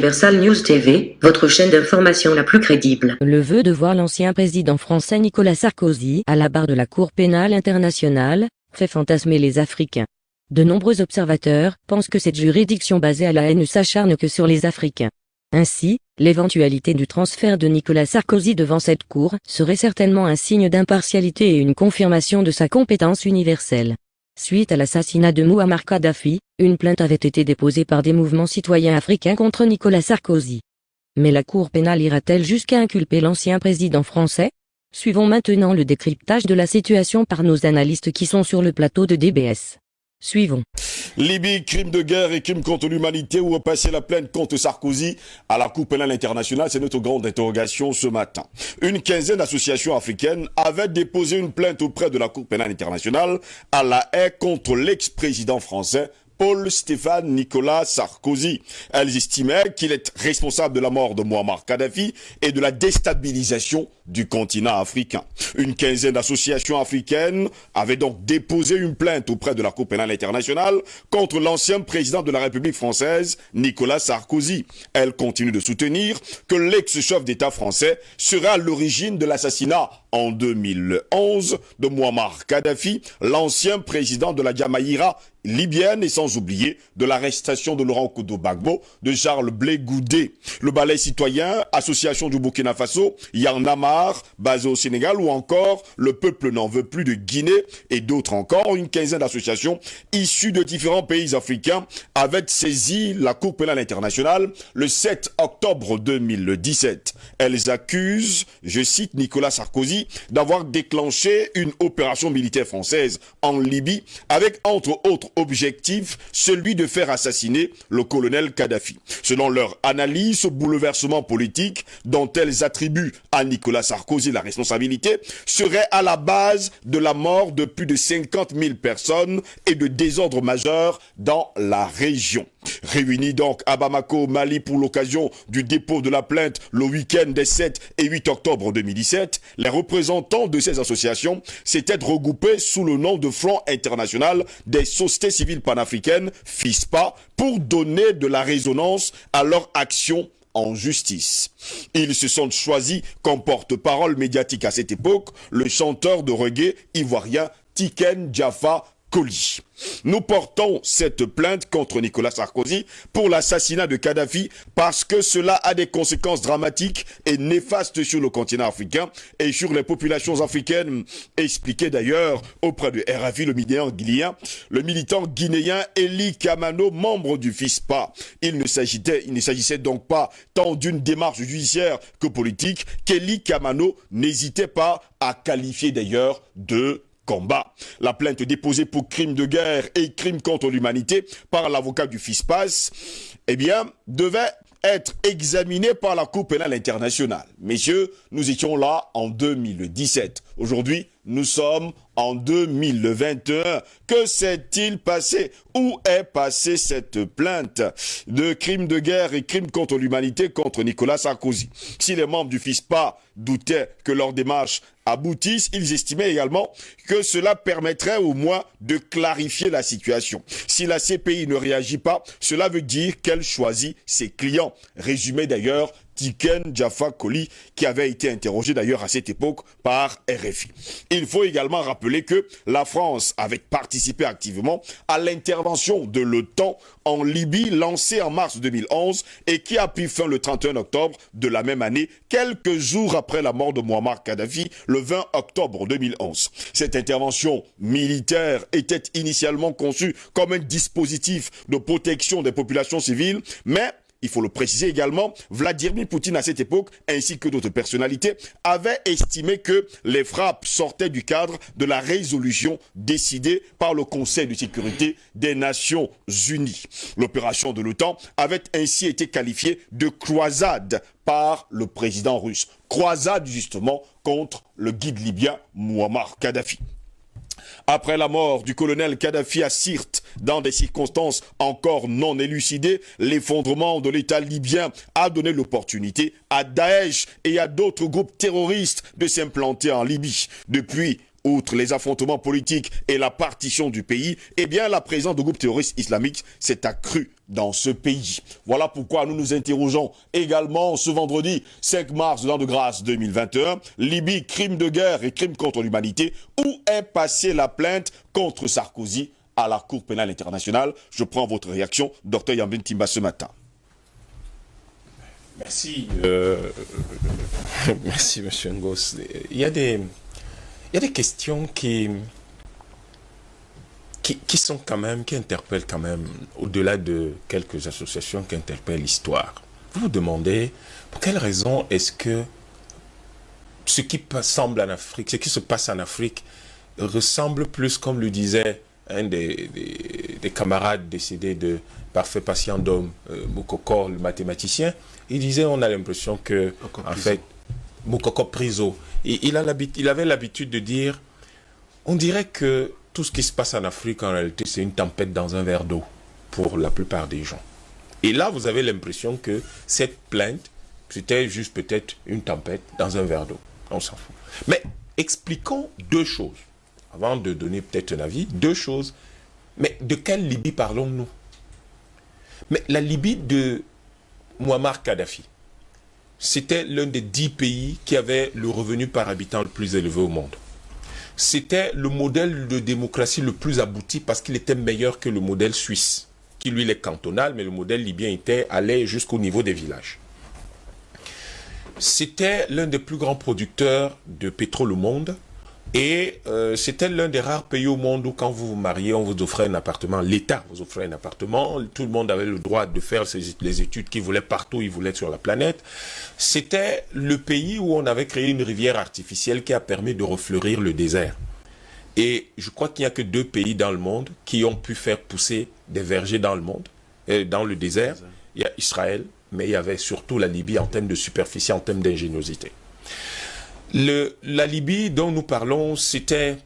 Universal News TV, votre chaîne d'information la plus crédible. Le vœu de voir l'ancien président français Nicolas Sarkozy à la barre de la Cour pénale internationale fait fantasmer les Africains. De nombreux observateurs pensent que cette juridiction basée à la haine ne s'acharne que sur les Africains. Ainsi, l'éventualité du transfert de Nicolas Sarkozy devant cette cour serait certainement un signe d'impartialité et une confirmation de sa compétence universelle. Suite à l'assassinat de Mouammar Kadhafi, une plainte avait été déposée par des mouvements citoyens africains contre Nicolas Sarkozy. Mais la Cour pénale ira-t-elle jusqu'à inculper l'ancien président français? Suivons maintenant le décryptage de la situation par nos analystes qui sont sur le plateau de DBS. Suivons. Libye, crime de guerre et crime contre l'humanité, où est passée la plainte contre Sarkozy à la Cour pénale internationale? C'est notre grande interrogation ce matin. Une quinzaine d'associations africaines avaient déposé une plainte auprès de la Cour pénale internationale à La Haye contre l'ex-président français Paul-Stéphane Nicolas Sarkozy. Elles estimaient qu'il est responsable de la mort de Mouammar Kadhafi et de la déstabilisation du continent africain. Une quinzaine d'associations africaines avaient donc déposé une plainte auprès de la Cour pénale internationale contre l'ancien président de la République française, Nicolas Sarkozy. Elles continuent de soutenir que l'ex-chef d'État français serait à l'origine de l'assassinat en 2011 de Mouammar Kadhafi, l'ancien président de la Jamaïra libyenne, et sans oublier de l'arrestation de Laurent Gbagbo, de Charles Blé Goudé. Le Balai citoyen, association du Burkina Faso, Y'en a marre, basé au Sénégal, ou encore Le peuple n'en veut plus de Guinée, et d'autres encore, une quinzaine d'associations issues de différents pays africains avaient saisi la Cour pénale internationale le 7 octobre 2017. Elles accusent, je cite, Nicolas Sarkozy d'avoir déclenché une opération militaire française en Libye avec entre autres objectif, celui de faire assassiner le colonel Kadhafi. Selon leur analyse, ce bouleversement politique dont elles attribuent à Nicolas Sarkozy la responsabilité serait à la base de la mort de plus de 50 000 personnes et de désordres majeurs dans la région. Réunis donc à Bamako, Mali, pour l'occasion du dépôt de la plainte le week-end des 7 et 8 octobre 2017, les représentants de ces associations s'étaient regroupés sous le nom de Front international des sociétés civiles panafricaines, FISPA, pour donner de la résonance à leur action en justice. Ils se sont choisis comme porte-parole médiatique à cette époque le chanteur de reggae ivoirien Tiken Jaffa Koli. Nous portons cette plainte contre Nicolas Sarkozy pour l'assassinat de Kadhafi parce que cela a des conséquences dramatiques et néfastes sur le continent africain et sur les populations africaines, expliqué d'ailleurs auprès de RFI le militant guinéen Eli Kamano, membre du FISPA. Il ne s'agissait donc pas tant d'une démarche judiciaire que politique qu'Eli Kamano n'hésitait pas à qualifier d'ailleurs de combat. La plainte déposée pour crime de guerre et crime contre l'humanité par l'avocat du FISPAS, devait être examinée par la Cour pénale internationale. Messieurs, nous étions là en 2017. Aujourd'hui, nous sommes en 2021. Que s'est-il passé? Où est passée cette plainte de crime de guerre et crime contre l'humanité contre Nicolas Sarkozy? Si les membres du FISPA doutaient que leur démarche aboutisse, ils estimaient également que cela permettrait au moins de clarifier la situation. Si la CPI ne réagit pas, cela veut dire qu'elle choisit ses clients. Résumé d'ailleurs Tiken Jaffa Koli, qui avait été interrogé d'ailleurs à cette époque par RFI. Il faut également rappeler que la France avait participé activement à l'intervention de l'OTAN en Libye lancée en mars 2011 et qui a pris fin le 31 octobre de la même année, quelques jours après la mort de Mouammar Kadhafi, le 20 octobre 2011. Cette intervention militaire était initialement conçue comme un dispositif de protection des populations civiles, mais il faut le préciser également, Vladimir Poutine à cette époque, ainsi que d'autres personnalités, avaient estimé que les frappes sortaient du cadre de la résolution décidée par le Conseil de sécurité des Nations Unies. L'opération de l'OTAN avait ainsi été qualifiée de croisade par le président russe. Croisade justement contre le guide libyen Mouammar Kadhafi. Après la mort du colonel Kadhafi à Sirte, dans des circonstances encore non élucidées, l'effondrement de l'État libyen a donné l'opportunité à Daesh et à d'autres groupes terroristes de s'implanter en Libye. Depuis, outre les affrontements politiques et la partition du pays, la présence de groupes terroristes islamiques s'est accrue dans ce pays. Voilà pourquoi nous nous interrogeons également ce vendredi 5 mars de l'an de grâce 2021. Libye, crime de guerre et crime contre l'humanité. Où est passée la plainte contre Sarkozy à la Cour pénale internationale? Je prends votre réaction, Dr Yambin Timba, ce matin. Merci, merci M. Ngos. Il y a des questions qui sont quand même, qui interpellent quand même, au-delà de quelques associations qui interpellent l'histoire. Vous vous demandez, pour quelle raison est-ce que ce qui semble en Afrique, ce qui se passe en Afrique, ressemble plus, comme le disait un des camarades décédés de Parfait Patient d'Homme, Moukoko, le mathématicien. Il disait, on a l'impression que, en fait, Moukoko Priso, il avait l'habitude de dire, on dirait que tout ce qui se passe en Afrique, en réalité, c'est une tempête dans un verre d'eau, pour la plupart des gens. Et là, vous avez l'impression que cette plainte, c'était juste peut-être une tempête dans un verre d'eau. On s'en fout. Mais expliquons deux choses, avant de donner peut-être un avis, deux choses. Mais de quelle Libye parlons-nous? Mais la Libye de Muammar Kadhafi, c'était l'un des 10 pays qui avait le revenu par habitant le plus élevé au monde. C'était le modèle de démocratie le plus abouti parce qu'il était meilleur que le modèle suisse, qui lui est cantonal, mais le modèle libyen allait jusqu'au niveau des villages. C'était l'un des plus grands producteurs de pétrole au monde. Et c'était l'un des rares pays au monde où quand vous vous mariez, on vous offrait un appartement, l'État vous offrait un appartement, tout le monde avait le droit de faire les études qu'il voulait partout, il voulait sur la planète. C'était le pays où on avait créé une rivière artificielle qui a permis de refleurir le désert. Et je crois qu'il n'y a que 2 pays dans le monde qui ont pu faire pousser des vergers dans le monde, dans le désert. Il y a Israël, mais il y avait surtout la Libye en termes de superficie, en termes d'ingéniosité. La Libye dont nous parlons, c'était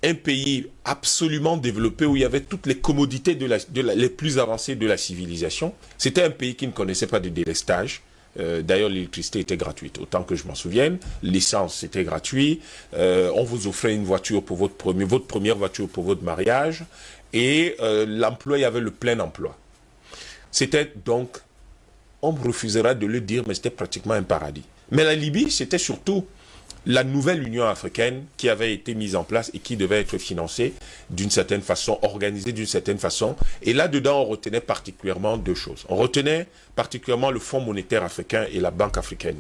un pays absolument développé où il y avait toutes les commodités les plus avancées de la civilisation. C'était un pays qui ne connaissait pas de délestage. D'ailleurs, l'électricité était gratuite, autant que je m'en souvienne. L'essence était gratuit. On vous offrait une voiture pour votre première voiture pour votre mariage. Et l'emploi, il y avait le plein emploi. C'était donc, on me refusera de le dire, mais c'était pratiquement un paradis. Mais la Libye, c'était surtout la nouvelle Union africaine qui avait été mise en place et qui devait être financée d'une certaine façon, organisée d'une certaine façon. Et là-dedans, on retenait particulièrement 2 choses. On retenait particulièrement le Fonds monétaire africain et la Banque africaine,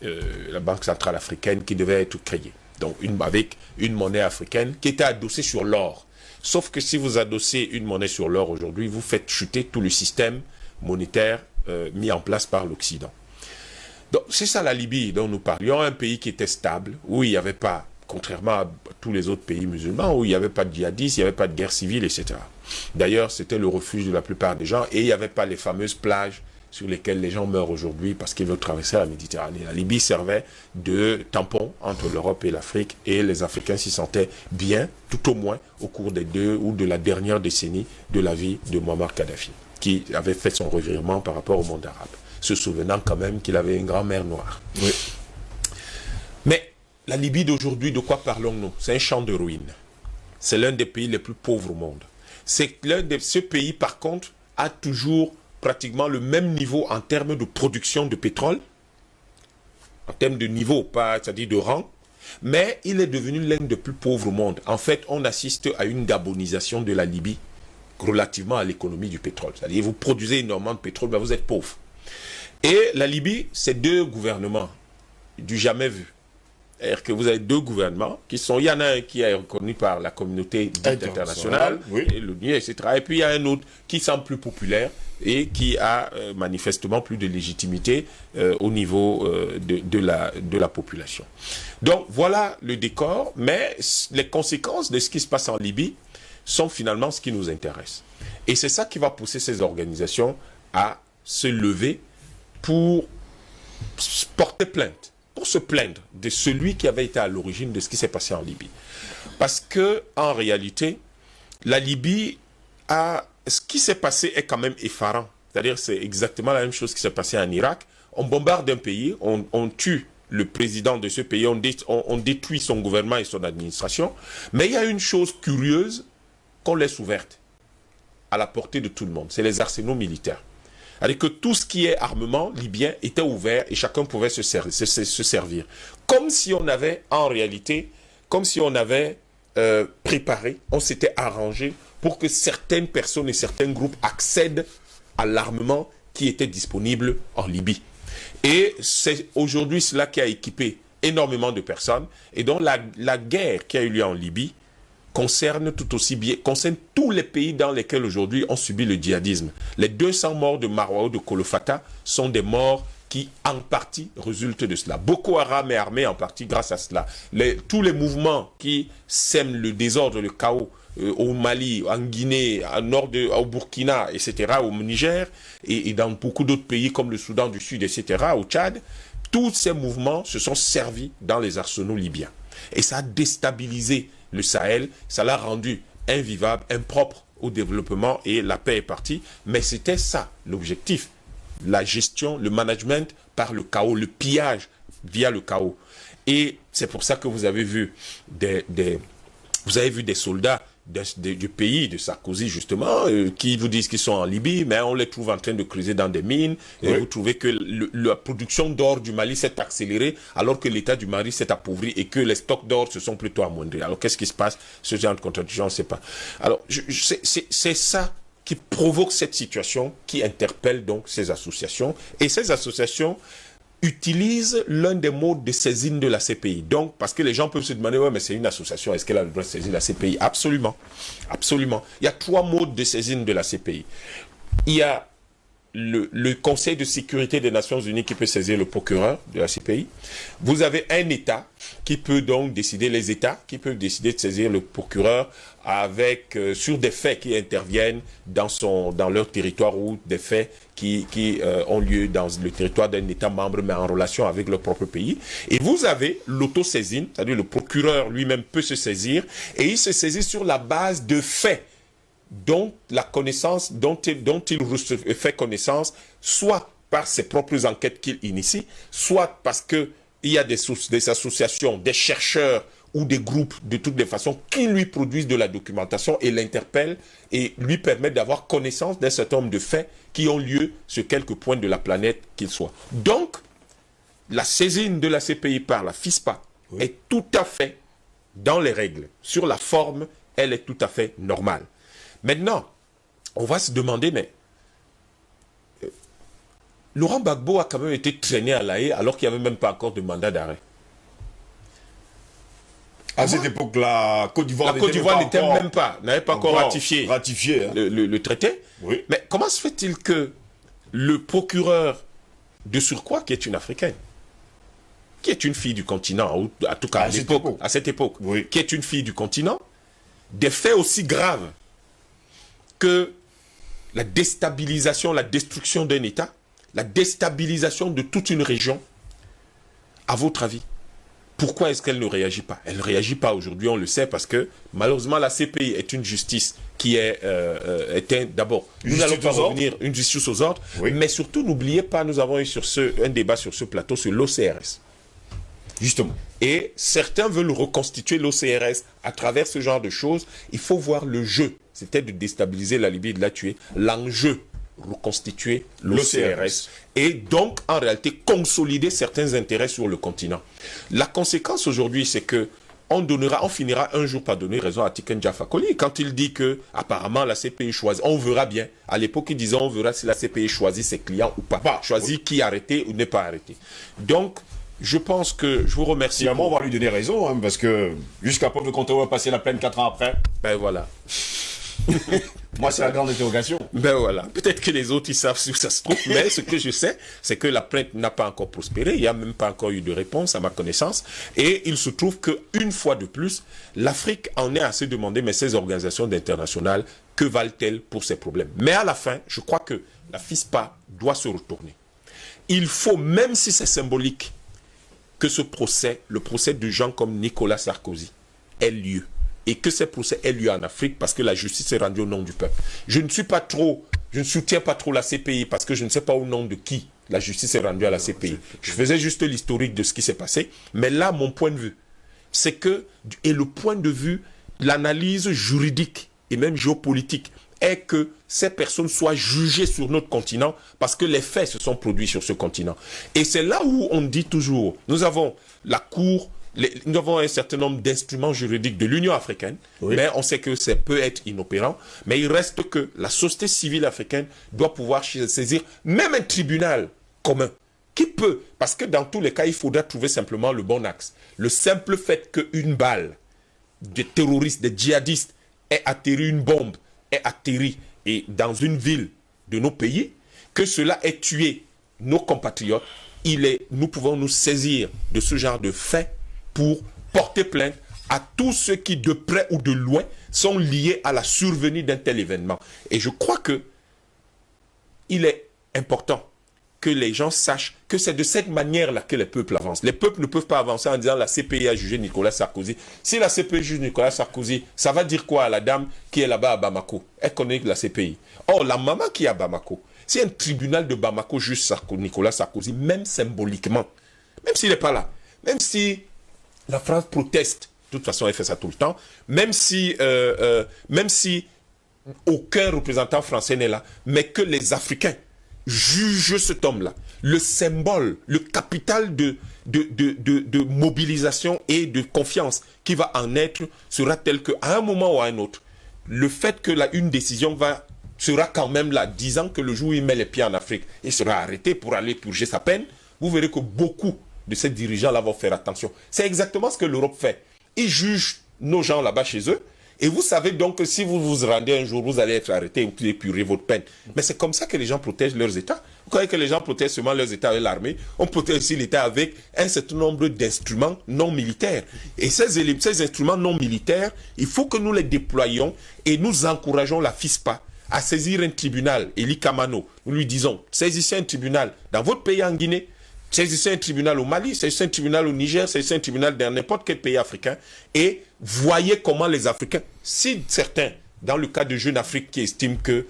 la Banque centrale africaine qui devait être créée. Donc, avec une monnaie africaine qui était adossée sur l'or. Sauf que si vous adossez une monnaie sur l'or aujourd'hui, vous faites chuter tout le système monétaire mis en place par l'Occident. Donc, c'est ça la Libye dont nous parlions, un pays qui était stable, où il n'y avait pas, contrairement à tous les autres pays musulmans, où il n'y avait pas de djihadistes, il n'y avait pas de guerre civile, etc. D'ailleurs, c'était le refuge de la plupart des gens, et il n'y avait pas les fameuses plages sur lesquelles les gens meurent aujourd'hui parce qu'ils veulent traverser la Méditerranée. La Libye servait de tampon entre l'Europe et l'Afrique, et les Africains s'y sentaient bien, tout au moins au cours des 2 ou de la dernière décennie de la vie de Muammar Kadhafi, qui avait fait son revirement par rapport au monde arabe, se souvenant quand même qu'il avait une grand-mère noire. Oui. Mais la Libye d'aujourd'hui, de quoi parlons-nous? C'est un champ de ruines. C'est l'un des pays les plus pauvres au monde. Ce pays, par contre, a toujours pratiquement le même niveau en termes de production de pétrole, en termes de niveau, pas, c'est-à-dire de rang, mais il est devenu l'un des plus pauvres au monde. En fait, on assiste à une gabonisation de la Libye relativement à l'économie du pétrole. C'est-à-dire, vous produisez énormément de pétrole, mais vous êtes pauvre. Et la Libye, c'est 2 gouvernements du jamais vu. C'est-à-dire que vous avez 2 gouvernements qui sont, il y en a un qui est reconnu par la communauté dite internationale, oui, et l'ONU, etc. Et puis il y a un autre qui semble plus populaire et qui a manifestement plus de légitimité au niveau de la population. Donc voilà le décor, mais les conséquences de ce qui se passe en Libye sont finalement ce qui nous intéresse. Et c'est ça qui va pousser ces organisations à se lever pour porter plainte, pour se plaindre de celui qui avait été à l'origine de ce qui s'est passé en Libye. Parce que, en réalité, la Libye ce qui s'est passé est quand même effarant. C'est-à-dire, c'est exactement la même chose qui s'est passé en Irak. On bombarde un pays, on tue le président de ce pays, on détruit son gouvernement et son administration. Mais il y a une chose curieuse qu'on laisse ouverte. à la portée de tout le monde. C'est les arsenaux militaires. C'est-à-dire que tout ce qui est armement libyen était ouvert et chacun pouvait se servir. Comme si on avait, en réalité, comme si on avait préparé, on s'était arrangé pour que certaines personnes et certains groupes accèdent à l'armement qui était disponible en Libye. Et c'est aujourd'hui cela qui a équipé énormément de personnes. Et donc la guerre qui a eu lieu en Libye concerne tout aussi bien, concerne tous les pays dans lesquels aujourd'hui on subit le djihadisme. Les 200 morts de Marwa ou de Kolofata sont des morts qui en partie résultent de cela. Boko Haram est armé en partie grâce à cela. Tous les mouvements qui sèment le désordre, le chaos au Mali, en Guinée, au Burkina, etc., au Niger, et dans beaucoup d'autres pays comme le Soudan du Sud, etc., au Tchad, tous ces mouvements se sont servis dans les arsenaux libyens. Et ça a déstabilisé le Sahel, ça l'a rendu invivable, impropre au développement, et la paix est partie. Mais c'était ça l'objectif, la gestion, le management par le chaos, le pillage via le chaos. Et c'est pour ça que vous avez vu des soldats du pays de Sarkozy, justement, qui vous disent qu'ils sont en Libye, mais on les trouve en train de creuser dans des mines. Et vous trouvez que la production d'or du Mali s'est accélérée, alors que l'État du Mali s'est appauvri et que les stocks d'or se sont plutôt amoindris. Alors, qu'est-ce qui se passe? Ce genre de contradiction, on ne sait pas. Alors, c'est ça qui provoque cette situation, qui interpelle donc ces associations. Et ces associations utilise l'un des modes de saisine de la CPI. Donc, parce que les gens peuvent se demander, ouais, mais c'est une association, est-ce qu'elle a le droit de saisir la CPI? Absolument. Absolument. Il y a 3 modes de saisine de la CPI. Il y a le Conseil de sécurité des Nations Unies qui peut saisir le procureur de la CPI. Vous avez un État qui peut donc décider, les États qui peuvent décider de saisir le procureur sur des faits qui interviennent dans leur territoire ou des faits qui ont lieu dans le territoire d'un État membre mais en relation avec leur propre pays. Et vous avez l'autosaisine, c'est-à-dire le procureur lui-même peut se saisir et il se saisit sur la base de faits dont il fait connaissance, soit par ses propres enquêtes qu'il initie, soit parce qu'il y a des associations, des chercheurs ou des groupes de toutes les façons qui lui produisent de la documentation et l'interpellent et lui permettent d'avoir connaissance d'un certain nombre de faits qui ont lieu sur quelques points de la planète qu'ils soient. Donc, la saisine de la CPI par la FISPA est tout à fait dans les règles. Sur la forme, elle est tout à fait normale. Maintenant, on va se demander, mais Laurent Gbagbo a quand même été traîné à La Haye alors qu'il n'y avait même pas encore de mandat d'arrêt. À cette époque, la Côte d'Ivoire n'avait pas encore ratifié hein. le traité. Oui. Mais comment se fait-il que le procureur de surcroît, qui est une Africaine, qui est une fille du continent, ou en tout cas à cette époque, oui, qui est une fille du continent, des faits aussi graves que la déstabilisation, la destruction d'un État, la déstabilisation de toute une région, à votre avis, pourquoi est-ce qu'elle ne réagit pas? Elle ne réagit pas aujourd'hui, on le sait, parce que malheureusement la CPI est une justice qui est d'abord, nous allons pas revenir, une justice aux ordres, oui, mais surtout n'oubliez pas, nous avons eu un débat sur ce plateau sur l'OCRS. Justement. Et certains veulent reconstituer l'OCRS à travers ce genre de choses. Il faut voir le jeu. C'était de déstabiliser la Libye et de la tuer. L'enjeu, reconstituer l'OCRS. Et donc, en réalité, consolider certains intérêts sur le continent. La conséquence aujourd'hui, c'est que on finira un jour par donner raison à Tiken Jah Fakoly quand il dit que apparemment la CPI choisit. On verra bien. À l'époque, il disait on verra si la CPI choisit ses clients ou pas. Choisit qui arrêter ou n'est pas arrêté. Donc, je pense que je vous remercie. Finalement, on va lui donner raison, hein, parce que jusqu'à preuve de contraire, on va passer la plaine 4 ans après. Ben voilà. Moi, c'est la grande interrogation. Ben voilà. Peut-être que les autres, ils savent si ça se trouve, mais ce que je sais, c'est que la plainte n'a pas encore prospéré. Il n'y a même pas encore eu de réponse à ma connaissance. Et il se trouve qu'une fois de plus, l'Afrique en est assez demandée, mais ces organisations internationales, que valent-elles pour ces problèmes? Mais à la fin, je crois que la FISPA doit se retourner. Il faut, même si c'est symbolique, que ce procès, le procès de gens comme Nicolas Sarkozy, ait lieu. Et que ces procès aient lieu en Afrique parce que la justice est rendue au nom du peuple. Je ne soutiens pas trop la CPI parce que je ne sais pas au nom de qui la justice est rendue à la CPI. Je faisais juste l'historique de ce qui s'est passé. Mais là, mon point de vue, c'est que, et le point de vue, l'analyse juridique et même géopolitique est que ces personnes soient jugées sur notre continent parce que les faits se sont produits sur ce continent. Et c'est là où on dit toujours, nous avons la Cour, nous avons un certain nombre d'instruments juridiques de l'Union africaine, mais on sait que ça peut être inopérant, mais il reste que la société civile africaine doit pouvoir saisir même un tribunal commun. Qui peut, parce que dans tous les cas, il faudra trouver simplement le bon axe. Le simple fait qu'une balle de terroristes, de djihadistes, ait atterri une bombe, ait atterri et dans une ville de nos pays, que cela ait tué nos compatriotes, nous pouvons nous saisir de ce genre de faits pour porter plainte à tous ceux qui, de près ou de loin, sont liés à la survenue d'un tel événement. Et je crois que il est important que les gens sachent que c'est de cette manière-là que les peuples avancent. Les peuples ne peuvent pas avancer en disant la CPI a jugé Nicolas Sarkozy. Si la CPI juge Nicolas Sarkozy, ça va dire quoi à la dame qui est là-bas à Bamako? Elle connaît la CPI. Or, la maman qui est à Bamako, si un tribunal de Bamako juge Nicolas Sarkozy, même symboliquement, même s'il n'est pas là, même si la France proteste, de toute façon elle fait ça tout le temps, même si aucun représentant français n'est là, mais que les Africains juge cet homme-là. Le symbole, le capital de mobilisation et de confiance qui va en être sera tel qu'à un moment ou à un autre, le fait que une décision sera quand même là, disant que le jour où il met les pieds en Afrique, il sera arrêté pour aller purger sa peine, vous verrez que beaucoup de ces dirigeants-là vont faire attention. C'est exactement ce que l'Europe fait. Ils jugent nos gens là-bas chez eux, et vous savez donc que si vous vous rendez un jour, vous allez être arrêté et vous pouvez épurer votre peine. Mais c'est comme ça que les gens protègent leurs États. Vous croyez que les gens protègent seulement leurs États avec l'armée? On protège aussi l'État avec un certain nombre d'instruments non militaires. Et ces instruments non militaires, il faut que nous les déployions et nous encourageons la FISPA à saisir un tribunal. Eli Kamano, nous lui disons, saisissez un tribunal dans votre pays en Guinée, saisissez un tribunal au Mali, saisissez un tribunal au Niger, saisissez un tribunal dans n'importe quel pays africain et voyez comment les Africains, si certains, dans le cas de Jeune Afrique qui estiment que,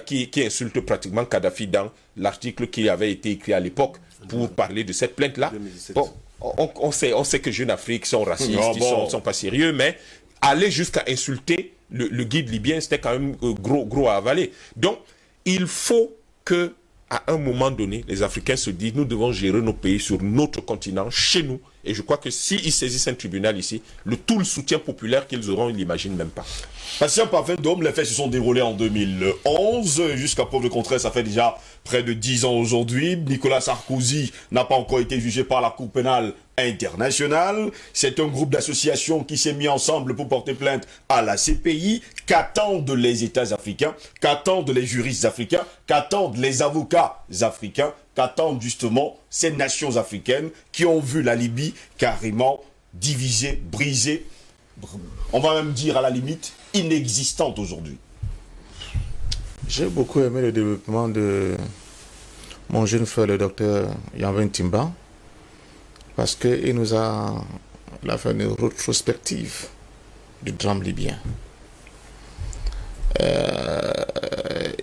qui insulte pratiquement Kadhafi dans l'article qui avait été écrit à l'époque pour parler de cette plainte-là, bon, on sait que Jeune Afrique sont racistes, ils sont pas sérieux, mais aller jusqu'à insulter le guide libyen, c'était quand même gros à avaler. Donc, il faut que à un moment donné, les Africains se disent, nous devons gérer nos pays sur notre continent, chez nous. Et je crois que s'ils saisissent un tribunal ici, tout le soutien populaire qu'ils auront, ils ne l'imaginent même pas. Patient Parfait d'Homme, les faits se sont déroulés en 2011. Jusqu'à preuve de contraire, ça fait déjà près de 10 ans aujourd'hui. Nicolas Sarkozy n'a pas encore été jugé par la Cour pénale internationale. C'est un groupe d'associations qui s'est mis ensemble pour porter plainte à la CPI. Qu'attendent les États africains? Qu'attendent les juristes africains? Qu'attendent les avocats africains? Qu'attendent justement ces nations africaines qui ont vu la Libye carrément divisée, brisée, on va même dire à la limite inexistante aujourd'hui? J'ai beaucoup aimé le développement de mon jeune frère, le docteur Yanvin Timba, parce qu'il nous a fait une rétrospective du drame libyen.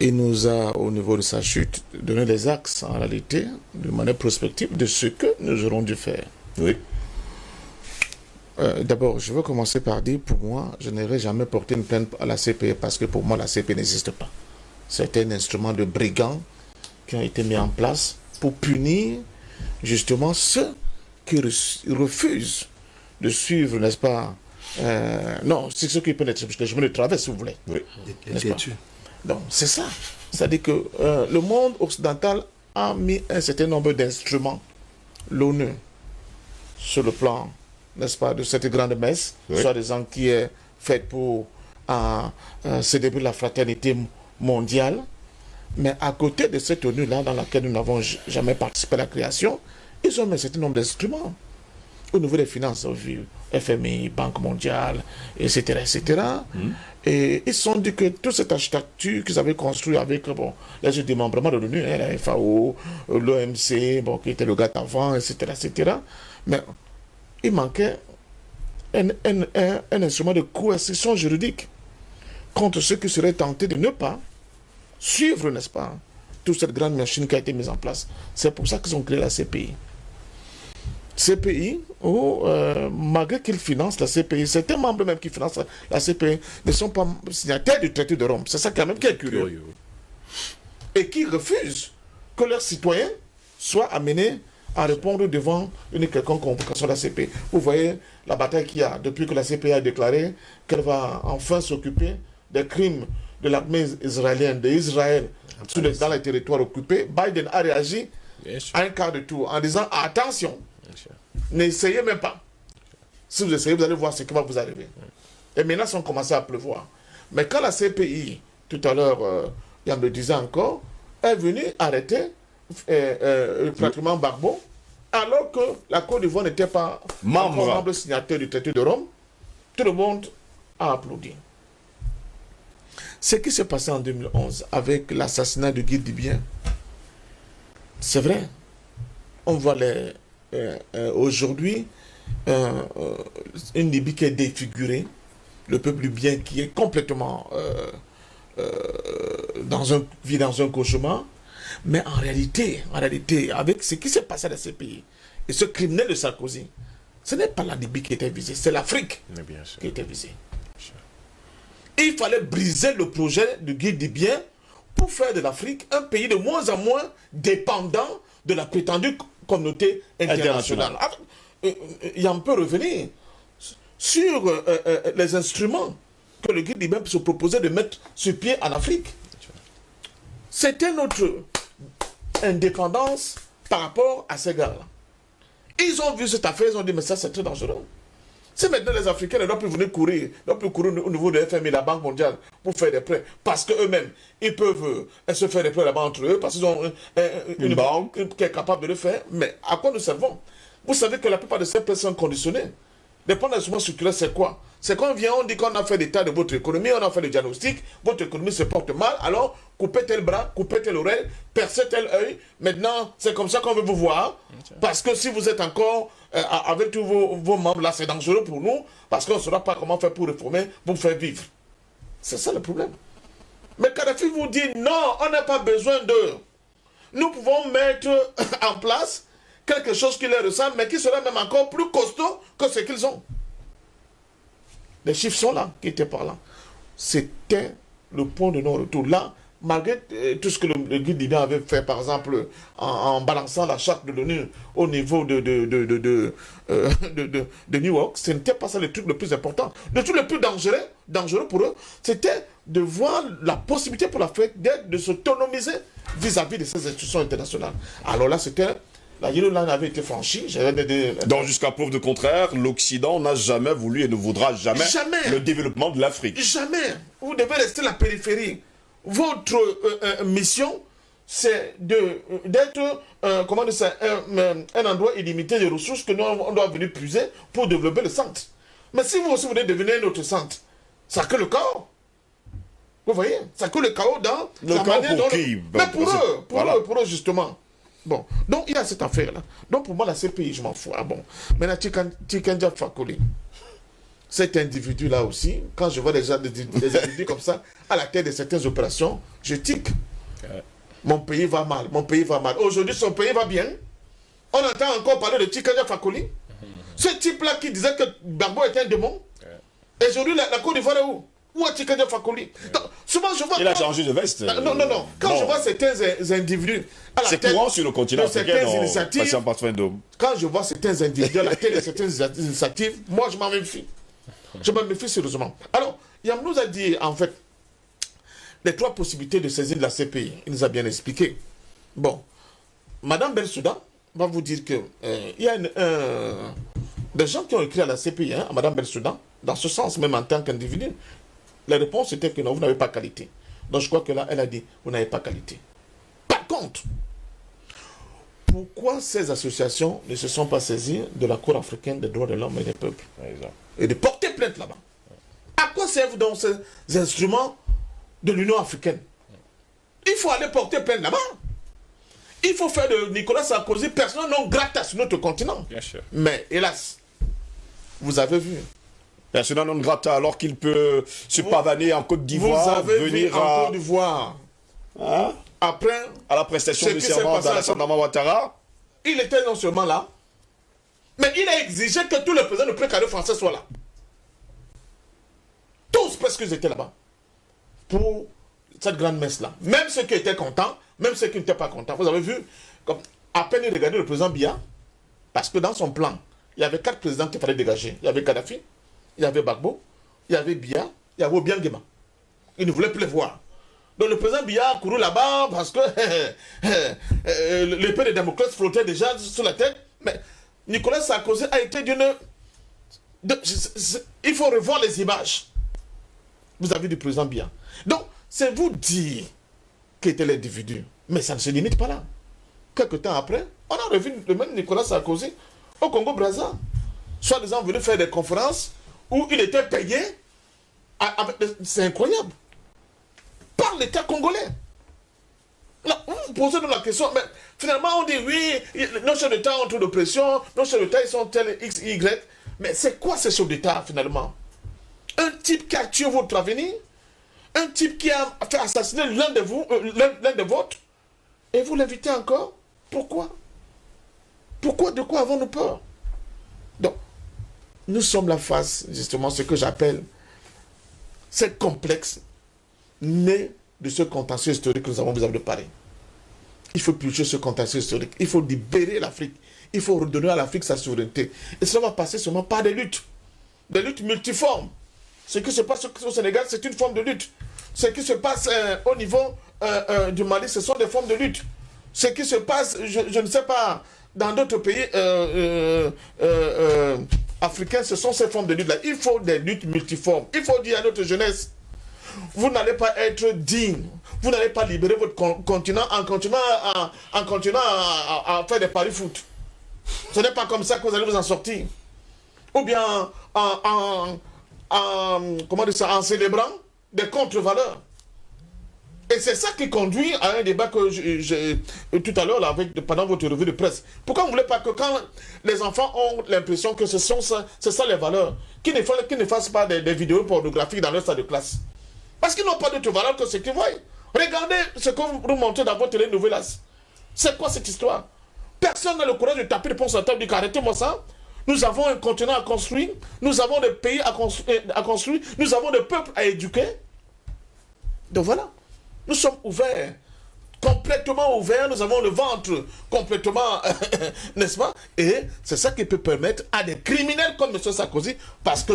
Il nous a, au niveau de sa chute, donné les axes, en réalité, de manière prospective, de ce que nous aurons dû faire. Oui. D'abord, je veux commencer par dire, pour moi, je n'aurais jamais porté une plainte à la CPI, parce que pour moi, la CPI n'existe pas. C'est un instrument de brigands qui a été mis en place pour punir, justement, ceux qui refusent de suivre, n'est-ce pas, non, c'est ceux qui prennent le chemin de travers, si vous voulez. Oui. Donc, c'est ça. C'est-à-dire que le monde occidental a mis un certain nombre d'instruments, l'ONU, sur le plan, n'est-ce pas, de cette grande messe, soi-disant qui est faite pour célébrer la fraternité mondiale. Mais à côté de cette ONU-là, dans laquelle nous n'avons jamais participé à la création, ils ont mis un certain nombre d'instruments. Au niveau des finances, FMI, Banque mondiale, etc., etc. Et ils se sont dit que toute cette architecture qu'ils avaient construite avec les démembrements de l'ONU, la FAO, l'OMC, qui était le gars avant, etc., etc. Mais il manquait un instrument de coercition juridique contre ceux qui seraient tentés de ne pas suivre, n'est-ce pas, toute cette grande machine qui a été mise en place. C'est pour ça qu'ils ont créé la CPI. CPI, où, malgré qu'ils financent la CPI, certains membres même qui financent la CPI ne sont pas signataires du traité de Rome. C'est ça quand même qui est curieux. Et qui refusent que leurs citoyens soient amenés à répondre devant une quelconque convocation de la CPI. Vous voyez la bataille qu'il y a depuis que la CPI a déclaré qu'elle va enfin s'occuper des crimes de l'armée israélienne, d'Israël, dans les territoires occupés. Biden a réagi à un quart de tour en disant attention, n'essayez même pas. Si vous essayez, vous allez voir ce qui va vous arriver. Et maintenant, ça a commencé à pleuvoir. Mais quand la CPI, tout à l'heure, Yann le disait encore, est venue arrêter pratiquement Gbagbo, alors que la Côte d'Ivoire n'était pas membre signataire du traité de Rome, tout le monde a applaudi. Ce qui s'est passé en 2011 avec l'assassinat de Guy Libyen, c'est vrai. On voit aujourd'hui une Libye qui est défigurée, le peuple libyen qui est complètement vit dans un cauchemar. Mais en réalité, avec ce qui s'est passé dans ces pays, et ce criminel de Sarkozy, ce n'est pas la Libye qui était visée, c'est l'Afrique qui était visée. Il fallait briser le projet de Guy Libyen pour faire de l'Afrique un pays de moins en moins dépendant de la prétendue communauté internationale. On peut revenir sur les instruments que le Guy Libyen se proposait de mettre sur pied en Afrique. C'était notre indépendance par rapport à ces gars-là. Ils ont vu cette affaire, ils ont dit, mais ça c'est très dangereux. C'est maintenant les Africains ne doivent plus venir courir, au niveau de FMI, la Banque mondiale, pour faire des prêts. Parce qu'eux-mêmes, ils peuvent se faire des prêts là-bas entre eux, parce qu'ils ont une banque qui est capable de le faire. Mais à quoi nous servons? Vous savez que la plupart de ces prêts sont conditionnés. Les plans d'ajustement structurel, c'est quoi? C'est qu'on vient, on dit qu'on a fait l'état de votre économie, on a fait le diagnostic, votre économie se porte mal, alors coupez tel bras, coupez telle oreille, percez tel œil. Maintenant, c'est comme ça qu'on veut vous voir. Parce que si vous êtes encore avec tous vos membres là, c'est dangereux pour nous, parce qu'on ne saura pas comment faire pour réformer, pour faire vivre. C'est ça le problème. Mais Kadhafi vous dit non, on n'a pas besoin d'eux. Nous pouvons mettre en place quelque chose qui leur ressemble, mais qui sera même encore plus costaud que ce qu'ils ont. Les chiffres sont là, qui étaient par là. C'était le point de non-retour. Là, malgré tout ce que le Guy Libyen avait fait, par exemple, en balançant la charte de l'ONU au niveau de New York, ce n'était pas ça le truc le plus important. Le truc le plus dangereux pour eux, c'était de voir la possibilité pour l'Afrique de s'autonomiser vis-à-vis de ces institutions internationales. Alors là, c'était... La Yellow Line avait été franchie. Donc, jusqu'à preuve de contraire, l'Occident n'a jamais voulu et ne voudra jamais le développement de l'Afrique. Jamais. Vous devez rester à la périphérie. Votre mission, c'est d'être un endroit illimité de ressources que nous on doit venir puiser pour développer le centre. Mais si vous aussi voulez devenir notre centre, ça crée le chaos. Vous voyez? Ça crée le chaos dans la manière dont... Mais pour eux, justement. Bon, donc il y a cette affaire-là. Donc pour moi, la CPI, je m'en fous. Ah bon. Maintenant, Tikenja Fakoli, cet individu-là aussi, quand je vois des individus comme ça, à la tête de certaines opérations, je tique. Mon pays va mal, mon pays va mal. Aujourd'hui, son pays va bien. On entend encore parler de Tikenja Fakoli. Ce type-là qui disait que Gbagbo était un démon. Et aujourd'hui, la Côte d'Ivoire est où? Où est Tikenja Fakoli? Souvent, je vois... Il a changé de veste. Non. Quand je vois certains individus... C'est courant sur le continent africain, quand je vois certains individus à la tête de certaines initiatives, moi, je m'en méfie. Je m'en méfie sérieusement. Alors, Yam nous a dit, en fait, les 3 possibilités de saisir de la CPI. Il nous a bien expliqué. Bon, Madame Bensouda va vous dire que il y a des gens qui ont écrit à la CPI, à Madame Bensouda, dans ce sens, même en tant qu'individu. La réponse était que non, vous n'avez pas qualité. Donc je crois que là, elle a dit, vous n'avez pas qualité. Par contre, pourquoi ces associations ne se sont pas saisies de la Cour africaine des droits de l'homme et des peuples et de porter plainte là-bas? À quoi servent donc ces instruments de l'Union africaine? Il faut aller porter plainte là-bas. Il faut faire de Nicolas Sarkozy personnel non grata sur notre continent. Bien sûr. Mais hélas, vous avez vu. Personnel non grata, alors qu'il peut se pavaner en Côte d'Ivoire, vous avez venir vu en Côte d'Ivoire. Hein? Après, à la prestation de serment d'Alassane Ouattara. Il était non seulement là, Mais il a exigé que tous les présidents de précaré français soient là. Tous presque ils étaient là-bas. Pour cette grande messe-là. Même ceux qui étaient contents, même ceux qui n'étaient pas contents. Vous avez vu, comme à peine il regardait le président Biya, parce que dans son plan, il y avait 4 présidents qu'il fallait dégager. Il y avait Kadhafi, il y avait Gbagbo, il y avait Biya, il y avait Obiang Nguema. Il ne voulait plus les voir. Donc le président Biya a couru là-bas parce que l'épée de Damoclès flottait déjà sur la tête. Mais Nicolas Sarkozy a été il faut revoir les images. Vous avez du président Biya. Donc, c'est vous dire qui était l'individu. Mais ça ne se limite pas là. Quelque temps après, on a revu le même Nicolas Sarkozy au Congo-Brazza. Soit-disant venu faire des conférences où il était payé. C'est incroyable. Par l'État congolais. Là, vous posez nous la question, mais finalement on dit oui, nos chefs d'État ont trop de pression, nos chefs d'État ils sont tels X, Y. Mais c'est quoi ces chefs d'État finalement? Un type qui a tué votre avenir, un type qui a fait assassiner l'un de vous, l'un de vôtres, et vous l'invitez encore? Pourquoi? Pourquoi? De quoi avons-nous peur? Donc, nous sommes la face, justement, ce que j'appelle cette complexe né de ce contentieux historique que nous avons besoin de Paris. Il faut purger ce contentieux historique. Il faut libérer l'Afrique. Il faut redonner à l'Afrique sa souveraineté. Et cela va passer seulement par des luttes multiformes. Ce qui se passe au Sénégal, c'est une forme de lutte. Ce qui se passe au niveau du Mali, ce sont des formes de lutte. Ce qui se passe, je ne sais pas, dans d'autres pays africains, ce sont ces formes de lutte-là. Il faut des luttes multiformes. Il faut dire à notre jeunesse, vous n'allez pas être digne. Vous n'allez pas libérer votre continent en continuant à faire des paris foot. Ce n'est pas comme ça que vous allez vous en sortir. Ou bien comment dire ça, en célébrant des contre-valeurs. Et c'est ça qui conduit à un débat que j'ai tout à l'heure pendant votre revue de presse. Pourquoi vous ne voulez pas que quand les enfants ont l'impression que c'est ça les valeurs, qu'ils ne fassent pas des vidéos pornographiques dans leur salle de classe? Parce qu'ils n'ont pas d'autre valeur que ce qu'ils voient. Regardez ce que vous montrez dans votre télé-novelas. C'est quoi cette histoire? Personne n'a le courage de taper le pont sur la table et dire arrêtez-moi ça. Nous avons un continent à construire, nous avons des pays à construire, nous avons des peuples à éduquer. Donc voilà, nous sommes ouverts, complètement ouverts, nous avons le ventre complètement, n'est-ce pas? Et c'est ça qui peut permettre à des criminels comme M. Sarkozy, parce que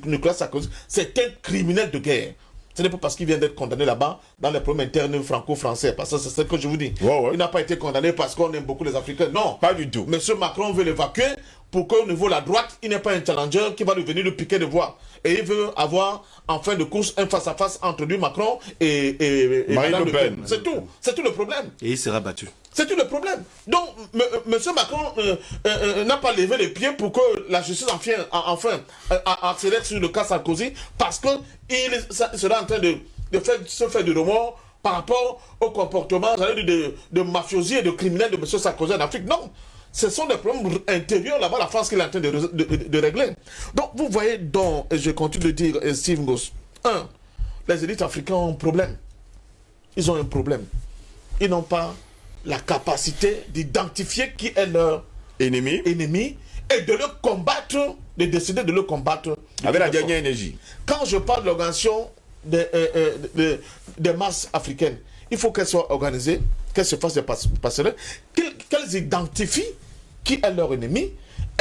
Nicolas Sarkozy, c'est un criminel de guerre. Ce n'est pas parce qu'il vient d'être condamné là-bas, dans les problèmes internes franco-français, parce que c'est ce que je vous dis. Ouais. Il n'a pas été condamné parce qu'on aime beaucoup les Africains. Non, pas du tout. M. Macron veut l'évacuer pour qu'au niveau de la droite, il n'est pas un challenger qui va lui venir le piquer de voix. Et il veut avoir, en fin de course, un face-à-face entre lui, Macron et Marine Le Pen. C'est tout. C'est tout le problème. Et il sera battu. C'est tout le problème. Donc, M. Macron n'a pas levé les pieds pour que la justice enfin accélère sur le cas Sarkozy, parce qu'il sera en train de se faire du remords par rapport au comportement de mafiosi et de criminels de M. Sarkozy en Afrique. Non, ce sont des problèmes intérieurs là-bas, la France qui est en train de régler. Donc, vous voyez, et je continue de dire, Steve Ngoz, les élites africaines ont un problème. Ils ont un problème. Ils n'ont pas la capacité d'identifier qui est leur ennemi et de le combattre, de décider de le combattre. Avec la dernière énergie. Quand je parle de l'organisation des masses africaines, il faut qu'elles soient organisées, qu'elles se fassent des passerelles, qu'elles identifient qui est leur ennemi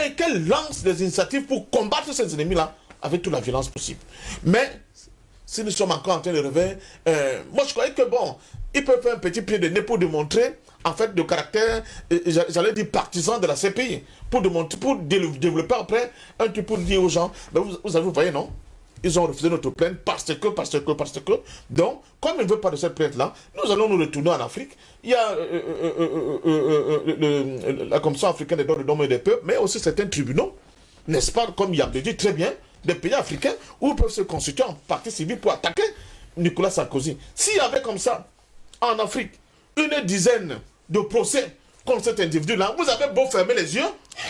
et qu'elles lancent des initiatives pour combattre ces ennemis-là avec toute la violence possible. Mais si nous sommes encore en train de rêver, moi je croyais que bon, ils peuvent faire un petit pied de nez pour démontrer en fait le caractère, j'allais dire partisan de la CPI, pour développer après un truc pour dire aux gens, ben vous voyez non, ils ont refusé notre plainte parce que. Donc, comme ils ne veulent pas de cette plainte-là, nous allons nous retourner en Afrique. Il y a la Commission africaine des droits de l'homme et des peuples, mais aussi certains tribunaux, n'est-ce pas, comme il y a dit très bien, des pays africains où ils peuvent se constituer en partie civile pour attaquer Nicolas Sarkozy. S'il y avait comme ça, en Afrique, une dizaine de procès contre cet individu-là, vous avez beau fermer les yeux,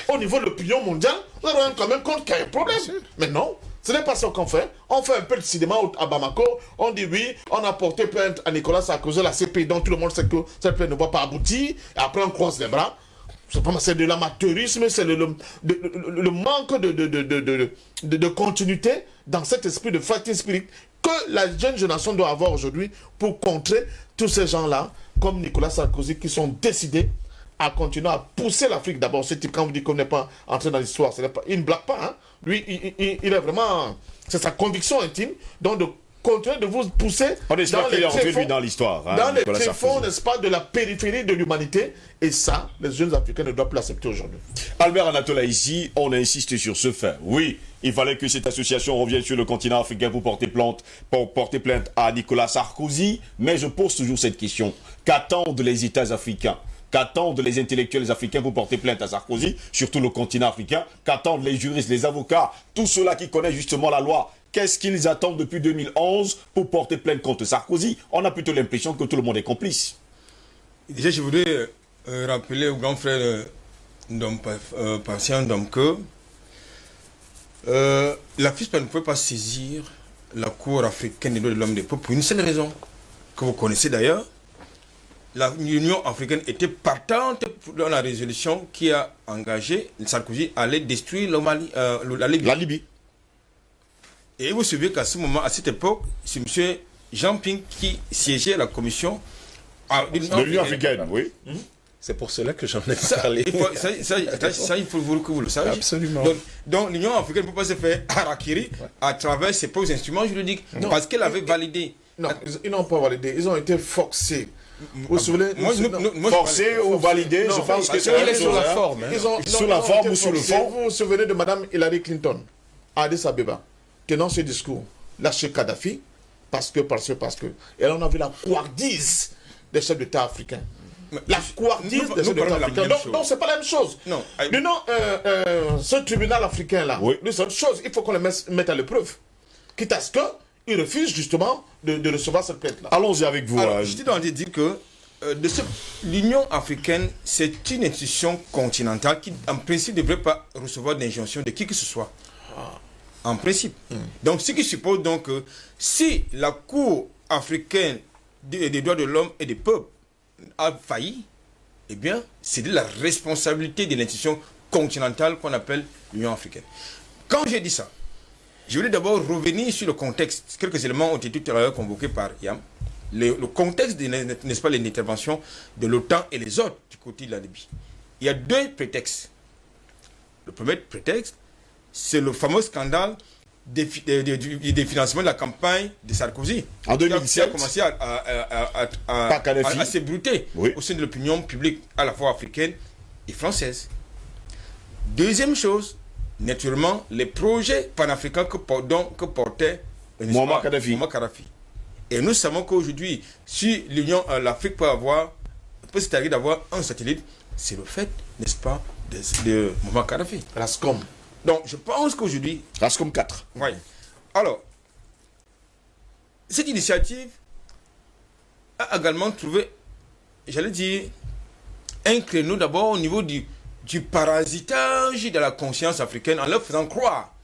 au niveau de l'opinion mondiale, vous avez quand même compte qu'il y a un problème. Mais non, ce n'est pas ce qu'on fait. On fait un peu de cinéma à Bamako, on dit oui, on a porté plainte à Nicolas Sarkozy, la CPI, dont tout le monde sait que cette plainte ne va pas aboutir, et après on croise les bras. c'est de l'amateurisme, c'est le manque de continuité dans cet esprit de fighting spirit que la jeune génération doit avoir aujourd'hui pour contrer tous ces gens-là, comme Nicolas Sarkozy, qui sont décidés à continuer à pousser l'Afrique. D'abord, ce type, quand vous dites qu'on n'est pas entré dans l'histoire, il ne blague pas. Hein. Lui, il est vraiment... C'est sa conviction intime. Donc, de continuer de vous pousser on espère qu'il est entré dans l'histoire. Hein, dans les tréfonds, n'est-ce pas, de la périphérie de l'humanité. Et ça, les jeunes Africains ne doivent plus l'accepter aujourd'hui. Albert Anatola, ici, on insiste sur ce fait. Oui, il fallait que cette association revienne sur le continent africain pour porter plainte à Nicolas Sarkozy. Mais je pose toujours cette question. Qu'attendent les États africains? Qu'attendent les intellectuels africains pour porter plainte à Sarkozy, surtout le continent africain? Qu'attendent les juristes, les avocats, tous ceux-là qui connaissent justement la loi? Qu'est-ce qu'ils attendent depuis 2011 pour porter plainte contre Sarkozy? On a plutôt l'impression que tout le monde est complice. Déjà, je voudrais rappeler au grand frère patient que la FISPA ne pouvait pas saisir la Cour africaine des droits de l'homme des peuples pour une seule raison, que vous connaissez d'ailleurs. L'Union africaine était partante dans la résolution qui a engagé Sarkozy à aller détruire la Libye. Et vous savez qu'à ce moment, à cette époque, c'est M. Jean Ping qui siégeait à la commission de l'Union africaine, oui. C'est pour cela que j'en ai parlé. Il faut que vous le sachiez. Absolument. Donc l'Union africaine ne peut pas se faire harakiri à travers ses propres instruments juridiques. Non. Parce qu'elle avait validé. Non, ils n'ont pas validé. Ils ont été forcés. Vous vous souvenez? Forcés ou validés, je pense que c'est sur la forme. Sur la forme ou sur le fond. Vous vous souvenez de Mme Hillary Clinton à Addis Abeba, tenant ce discours, lâcher Kadhafi, parce que. Et là, on a vu la couardise des chefs d'État africains. La couardise des chefs d'État africains. Donc, c'est pas la même chose. Non. Ce tribunal africain-là, c'est autre chose. Il faut qu'on le mette à l'épreuve. Quitte à ce qu'il refuse justement de recevoir cette plainte-là. Allons-y avec vous. Alors, je t'ai dit que l'Union africaine, c'est une institution continentale qui, en principe, ne devrait pas recevoir d'injonction de qui que ce soit. En principe. Donc, ce qui suppose donc que si la Cour africaine des droits de l'homme et des peuples a failli, eh bien, c'est de la responsabilité de l'institution continentale qu'on appelle l'Union africaine. Quand j'ai dit ça, je voulais d'abord revenir sur le contexte. Quelques éléments ont été tout à l'heure convoqués par Yam. Le contexte, n'est-ce pas, l'intervention de l'OTAN et les autres du côté de la Libye. Il y a deux prétextes. Le premier prétexte, c'est le fameux scandale des financements de la campagne de Sarkozy. En 2007. Qui a commencé à s'ébruiter au sein de l'opinion publique à la fois africaine et française. Deuxième chose, naturellement, les projets panafricains que portait Muammar Kadhafi. Et nous savons qu'aujourd'hui, si l'Afrique peut s'arrêter d'avoir un satellite, c'est le fait, n'est-ce pas, de Muammar Kadhafi. Rascom. Donc, je pense qu'aujourd'hui... Rascom 4. Oui. Alors, cette initiative a également trouvé, j'allais dire, un créneau d'abord au niveau du parasitage de la conscience africaine en leur faisant croire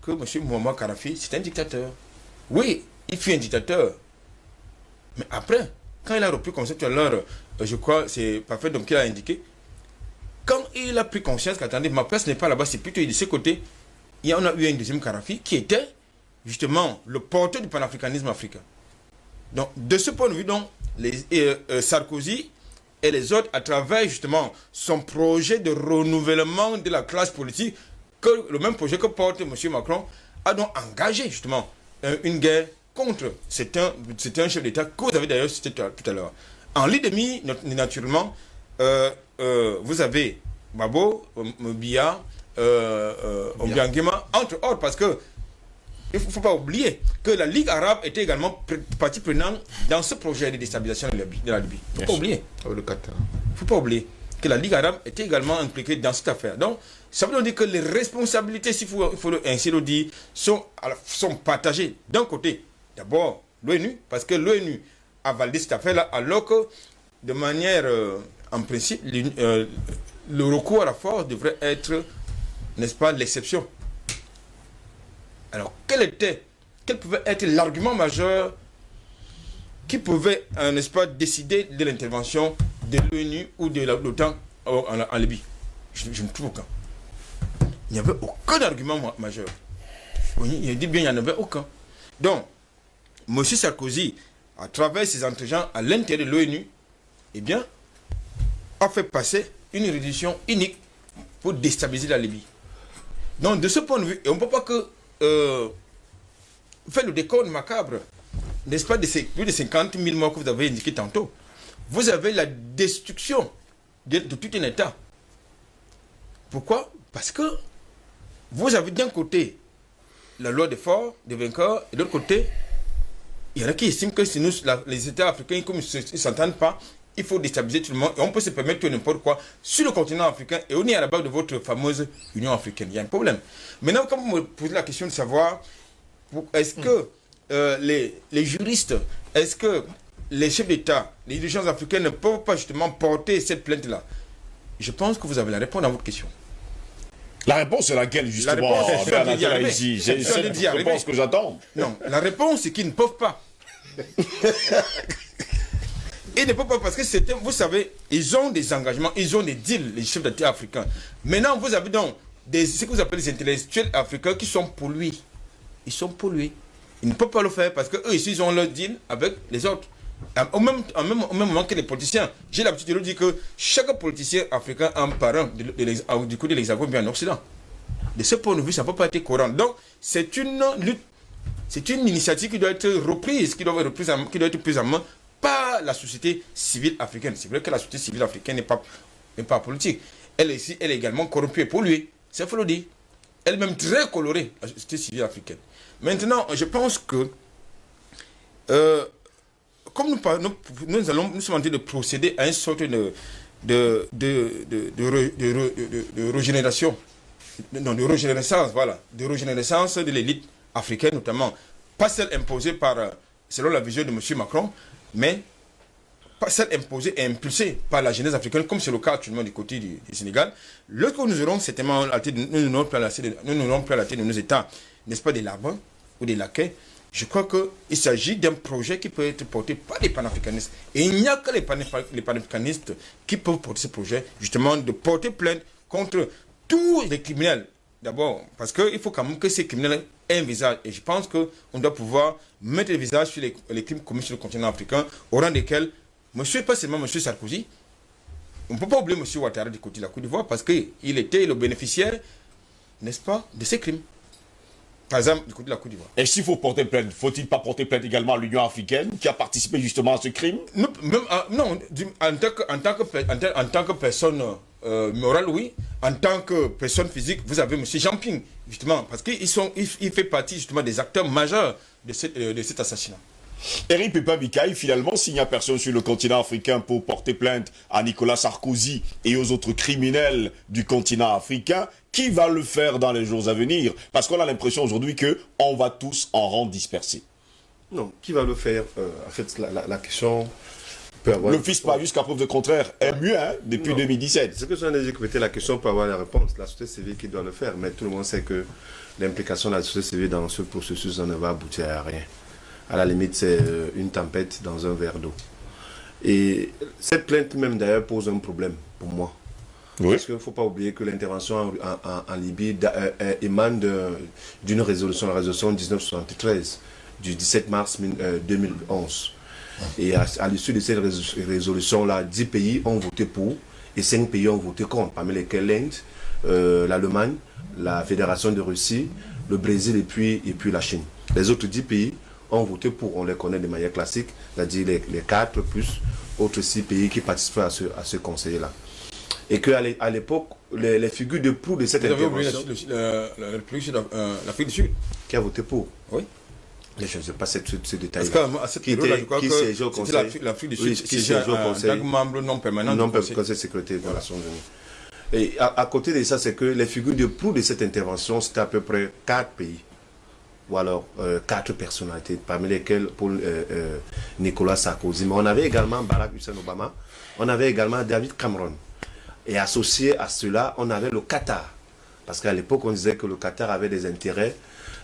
que M. Muammar Kadhafi, c'est un dictateur. Oui, il fut un dictateur. Mais après, quand il a repris conscience tout à l'heure, je crois, c'est parfait, donc il a indiqué, quand il a pris conscience qu'attendez, ma place n'est pas là-bas, c'est plutôt de ce côté, on a eu un deuxième Kadhafi qui était justement le porteur du panafricanisme africain. Donc, de ce point de vue, donc, Sarkozy et les autres, à travers justement son projet de renouvellement de la classe politique, le même projet que porte M. Macron, a donc engagé justement une guerre contre. C'est un chef d'État que vous avez d'ailleurs cité tout à l'heure. En ligne de mire, naturellement, vous avez Babo, Biya, Obiangema, entre autres, parce que il ne faut pas oublier que la Ligue arabe était également partie prenante dans ce projet de déstabilisation de la Libye. Il ne faut pas oublier. Il ne faut pas oublier que la Ligue arabe était également impliquée dans cette affaire. Donc, ça veut dire que les responsabilités, s'il faut ainsi le dire, sont partagées. D'un côté, d'abord, l'ONU, parce que l'ONU a validé cette affaire-là, alors que, de manière, en principe, le recours à la force devrait être, n'est-ce pas, l'exception. Alors, quel pouvait être l'argument majeur qui pouvait, n'est-ce pas, décider de l'intervention de l'ONU ou de l'OTAN en Libye. Je ne trouve aucun. Il n'y avait aucun argument majeur. Oui, il dit bien, il n'y en avait aucun. Donc, M. Sarkozy, à travers ses entretiens à l'intérieur de l'ONU, eh bien, a fait passer une résolution unique pour déstabiliser la Libye. Donc, de ce point de vue, on ne peut pas que faire le décompte macabre, n'est-ce pas, de ces plus de 50 000 morts que vous avez indiqué tantôt. Vous avez la destruction de tout un État. Pourquoi? Parce que vous avez d'un côté la loi des forts, des vainqueurs, et de l'autre côté, il y en a qui estiment que si nous, les États africains, comme ils ne s'entendent pas, il faut déstabiliser tout le monde et on peut se permettre n'importe quoi sur le continent africain et on est à la base de votre fameuse Union africaine. Il y a un problème. Maintenant, quand vous me posez la question de savoir, est-ce que les juristes, est-ce que les chefs d'État, les dirigeants africains ne peuvent pas justement porter cette plainte-là? Je pense que vous avez la réponse à votre question. La réponse est laquelle, justement, ici? C'est cette réponse que j'attends. Non, la réponse c'est qu'ils ne peuvent pas. Ils ne peuvent pas parce que vous savez, ils ont des engagements, ils ont des deals, les chefs d'État africains. Maintenant, vous avez donc ce que vous appelez les intellectuels africains qui sont pour lui. Ils sont pour lui. Ils ne peuvent pas le faire parce qu'eux, ici, ils ont leur deal avec les autres. Au même moment que les politiciens, j'ai l'habitude de leur dire que chaque politicien africain a un parent du côté de l'Hexagone bien en Occident. De ce point de vue, ça ne peut pas être courant. Donc, c'est une lutte, c'est une initiative qui doit être reprise, qui doit être prise en main par la société civile africaine. C'est vrai que la société civile africaine n'est pas politique. Elle est également corrompue pour lui. C'est faut le dire. Elle est même très colorée, la société civile africaine. Maintenant, je pense que comme nous sommes en train de procéder à une sorte de régénération, non, de régénérescence, voilà, de régénérescence de l'élite africaine, notamment, pas celle imposée selon la vision de M. Macron, mais pas celle imposée et impulsée par la jeunesse africaine, comme c'est le cas actuellement du côté du Sénégal. Lorsque nous aurons certainement nous n'aurons plus à la tête de nos États, n'est-ce pas, des larbins ou des laquais. Je crois qu'il s'agit d'un projet qui peut être porté par les panafricanistes. Et il n'y a que les panafricanistes qui peuvent porter ce projet, justement, de porter plainte contre tous les criminels. D'abord, parce qu'il faut quand même que ces criminels aient un visage. Et je pense qu'on doit pouvoir mettre le visage sur les crimes commis sur le continent africain, au rang desquels, pas seulement M. Sarkozy, on ne peut pas oublier M. Ouattara du côté de la Côte d'Ivoire, parce qu'il était le bénéficiaire, n'est-ce pas, de ces crimes. Par exemple, du côté de la Côte d'Ivoire. Et s'il faut porter plainte, faut-il pas porter plainte également à l'Union africaine qui a participé justement à ce crime? Non, en tant que personne morale, oui. En tant que personne physique, vous avez M. Jean-Ping, justement, parce qu'il fait partie justement des acteurs majeurs de cet assassinat. Eric Pépin Bikaï, finalement, s'il n'y a personne sur le continent africain pour porter plainte à Nicolas Sarkozy et aux autres criminels du continent africain, qui va le faire dans les jours à venir? Parce qu'on a l'impression aujourd'hui qu'on va tous en rendre dispersés. Non, qui va le faire? En fait, la question peut avoir... Le fils pas jusqu'à preuve de contraire est mieux depuis 2017. C'est que je viens de dire que la question peut avoir la réponse. La société civile qui doit le faire. Mais tout le monde sait que l'implication de la société civile dans ce processus ne va aboutir à rien. À la limite, c'est une tempête dans un verre d'eau. Et cette plainte même d'ailleurs pose un problème pour moi. Oui. Parce qu'il ne faut pas oublier que l'intervention en Libye émane d'une résolution, la résolution 1973 du 17 mars 2011. Et à l'issue de cette résolution-là, 10 pays ont voté pour et 5 pays ont voté contre, parmi lesquels l'Inde, l'Allemagne, la Fédération de Russie, le Brésil et puis la Chine. Les autres 10 pays ont voté pour, on les connaît de manière classique, c'est-à-dire les 4 plus autres 6 pays qui participaient à ce conseil-là. Et qu'à l'époque, les figures de proue de cette intervention... l'Afrique du Sud. Qui a voté pour? Oui. Je ne sais pas ce détail. Parce qu'à cette période-là, je crois que c'était l'Afrique du Sud qui siège au Conseil membre non permanent du Conseil de sécurité des Nations Unies. Et à côté de ça, c'est que les figures de proue de cette intervention, c'était à peu près 4 pays. Ou alors 4 personnalités, parmi lesquelles Nicolas Sarkozy. Mais on avait également Barack Hussein Obama, on avait également David Cameron. Et associé à cela, on avait le Qatar. Parce qu'à l'époque, on disait que le Qatar avait des intérêts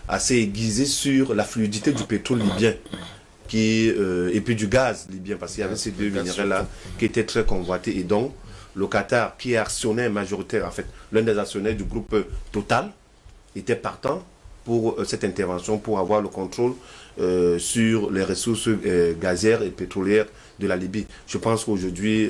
assez aiguisés sur la fluidité du pétrole libyen. Et puis du gaz libyen, parce qu'il y avait ces deux minéraux-là qui étaient très convoités. Et donc, le Qatar, qui est actionnaire majoritaire, en fait, l'un des actionnaires du groupe Total, était partant pour cette intervention, pour avoir le contrôle sur les ressources gazières et pétrolières de la Libye. Je pense qu'aujourd'hui,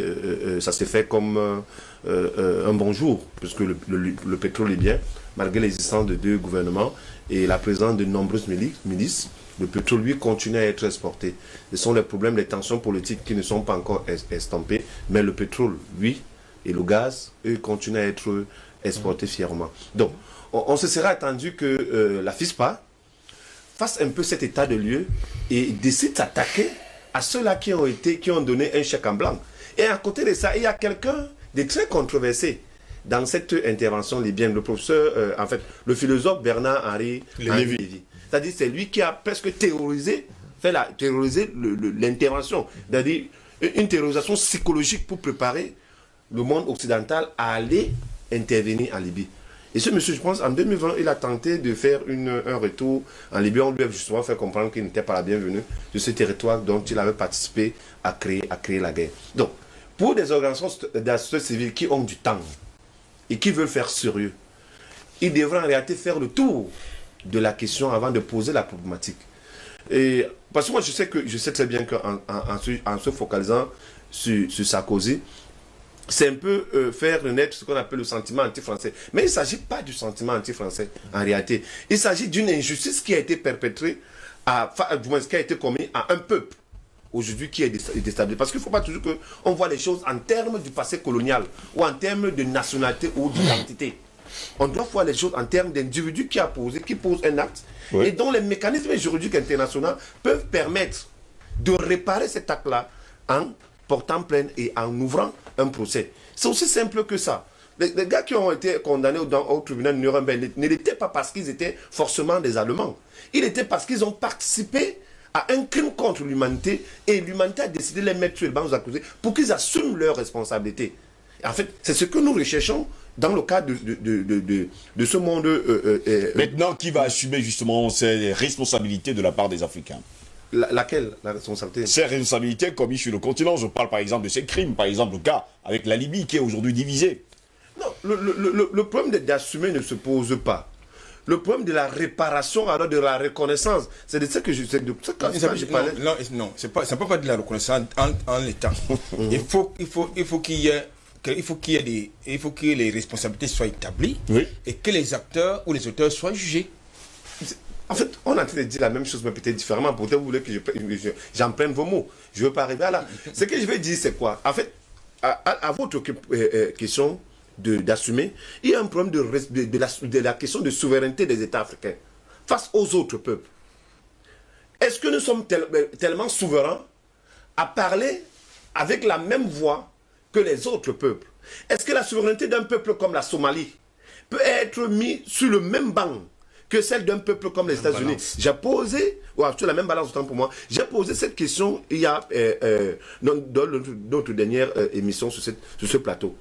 ça s'est fait comme un bon jour, puisque le pétrole libyen, malgré l'existence de 2 gouvernements et la présence de nombreuses milices, le pétrole, lui, continue à être exporté. Ce sont les problèmes, les tensions politiques qui ne sont pas encore estampées, mais le pétrole, lui, et le gaz, eux, continuent à être exportés fièrement. Donc, on se serait attendu que la FISPA fasse un peu cet état de lieu et décide de s'attaquer à ceux-là qui ont donné un chèque en blanc. Et à côté de ça, il y a quelqu'un de très controversé dans cette intervention libyenne, le professeur, en fait, le philosophe Bernard-Henri Lévy. C'est-à-dire, c'est lui qui a presque terrorisé l'intervention. C'est-à-dire, une terrorisation psychologique pour préparer le monde occidental à aller intervenir en Libye. Et ce monsieur, je pense, en 2020, il a tenté de faire un retour en Libye. On lui a justement fait comprendre qu'il n'était pas la bienvenue de ce territoire dont il avait participé à créer la guerre. Donc, pour des organisations de la société civile qui ont du temps et qui veulent faire sérieux, ils devraient en réalité faire le tour de la question avant de poser la problématique. Et, parce que moi, je sais très bien qu'en se focalisant sur Sarkozy, c'est un peu faire renaître ce qu'on appelle le sentiment anti-français. Mais il ne s'agit pas du sentiment anti-français, en réalité. Il s'agit d'une injustice qui a été perpétrée, du moins qui a été commise à un peuple, aujourd'hui, qui est déstabilisé. Parce qu'il ne faut pas toujours qu'on voit les choses en termes du passé colonial, ou en termes de nationalité ou d'identité. On doit voir les choses en termes d'individus qui posent un acte, et dont les mécanismes juridiques internationaux peuvent permettre de réparer cet acte-là en portant plainte et en ouvrant un procès. C'est aussi simple que ça. Les gars qui ont été condamnés au tribunal de Nuremberg ne l'étaient pas parce qu'ils étaient forcément des Allemands. Ils étaient parce qu'ils ont participé à un crime contre l'humanité et l'humanité a décidé de les mettre sur le banc aux accusés pour qu'ils assument leurs responsabilités. En fait, c'est ce que nous recherchons dans le cadre de ce monde. Maintenant, qui va assumer justement ces responsabilités de la part des Africains? Laquelle, la responsabilité? Ces responsabilités commises sur le continent. Je parle par exemple de ces crimes, par exemple le cas avec la Libye qui est aujourd'hui divisée. Non, le problème d'assumer ne se pose pas. Le problème de la réparation, alors de la reconnaissance, c'est de ça que je parlais. Non, ça ne peut pas de la reconnaissance en l'État. il faut qu'il y ait les responsabilités soient établies, oui, et que les acteurs ou les auteurs soient jugés. En fait, on est en train de dire la même chose, mais peut-être différemment. Peut-être vous voulez que j'en prenne vos mots. Je ne veux pas arriver à là. Ce que je vais dire, c'est quoi? En fait, à votre question d'assumer, il y a un problème de la question de souveraineté des États africains face aux autres peuples. Est-ce que nous sommes tellement souverains à parler avec la même voix que les autres peuples? Est-ce que la souveraineté d'un peuple comme la Somalie peut être mise sur le même banc que celle d'un peuple comme les États-Unis? J'ai posé, sur la même balance autant pour moi, j'ai posé cette question il y a dans notre dernière émission sur ce plateau.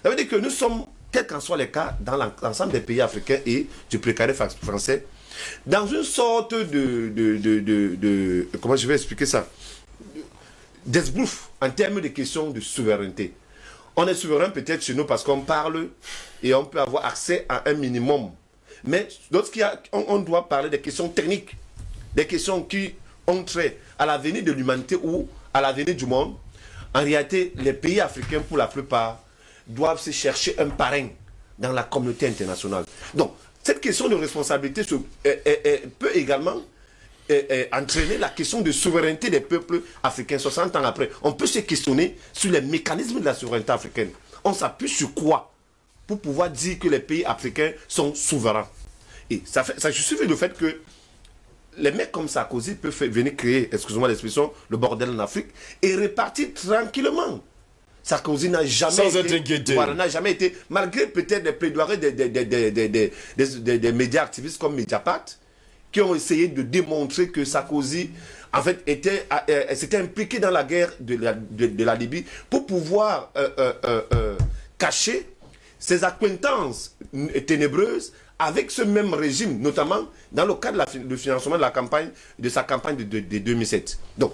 Ça veut dire que nous sommes, quels qu'en soient les cas, dans l'ensemble des pays africains et du précaré français, dans une sorte comment je vais expliquer ça, d'esbrouf en termes de questions de souveraineté. On est souverain peut-être chez nous parce qu'on parle et on peut avoir accès à un minimum. Mais lorsqu'on doit parler des questions techniques, des questions qui ont trait à l'avenir de l'humanité ou à l'avenir du monde, en réalité, les pays africains, pour la plupart, doivent se chercher un parrain dans la communauté internationale. Donc, cette question de responsabilité peut également entraîner la question de souveraineté des peuples africains 60 ans après. On peut se questionner sur les mécanismes de la souveraineté africaine. On s'appuie sur quoi pour pouvoir dire que les pays africains sont souverains? Et ça justifie le fait que les mecs comme Sarkozy peuvent venir créer, excusez-moi l'expression, le bordel en Afrique et repartir tranquillement. Sarkozy n'a jamais été, malgré peut-être les plaidoiries des médias activistes comme Mediapart, qui ont essayé de démontrer que Sarkozy, en fait, s'était impliqué dans la guerre de la Libye pour pouvoir cacher ses acquaintances ténébreuses avec ce même régime, notamment dans le cadre du financement de sa campagne de 2007. Donc,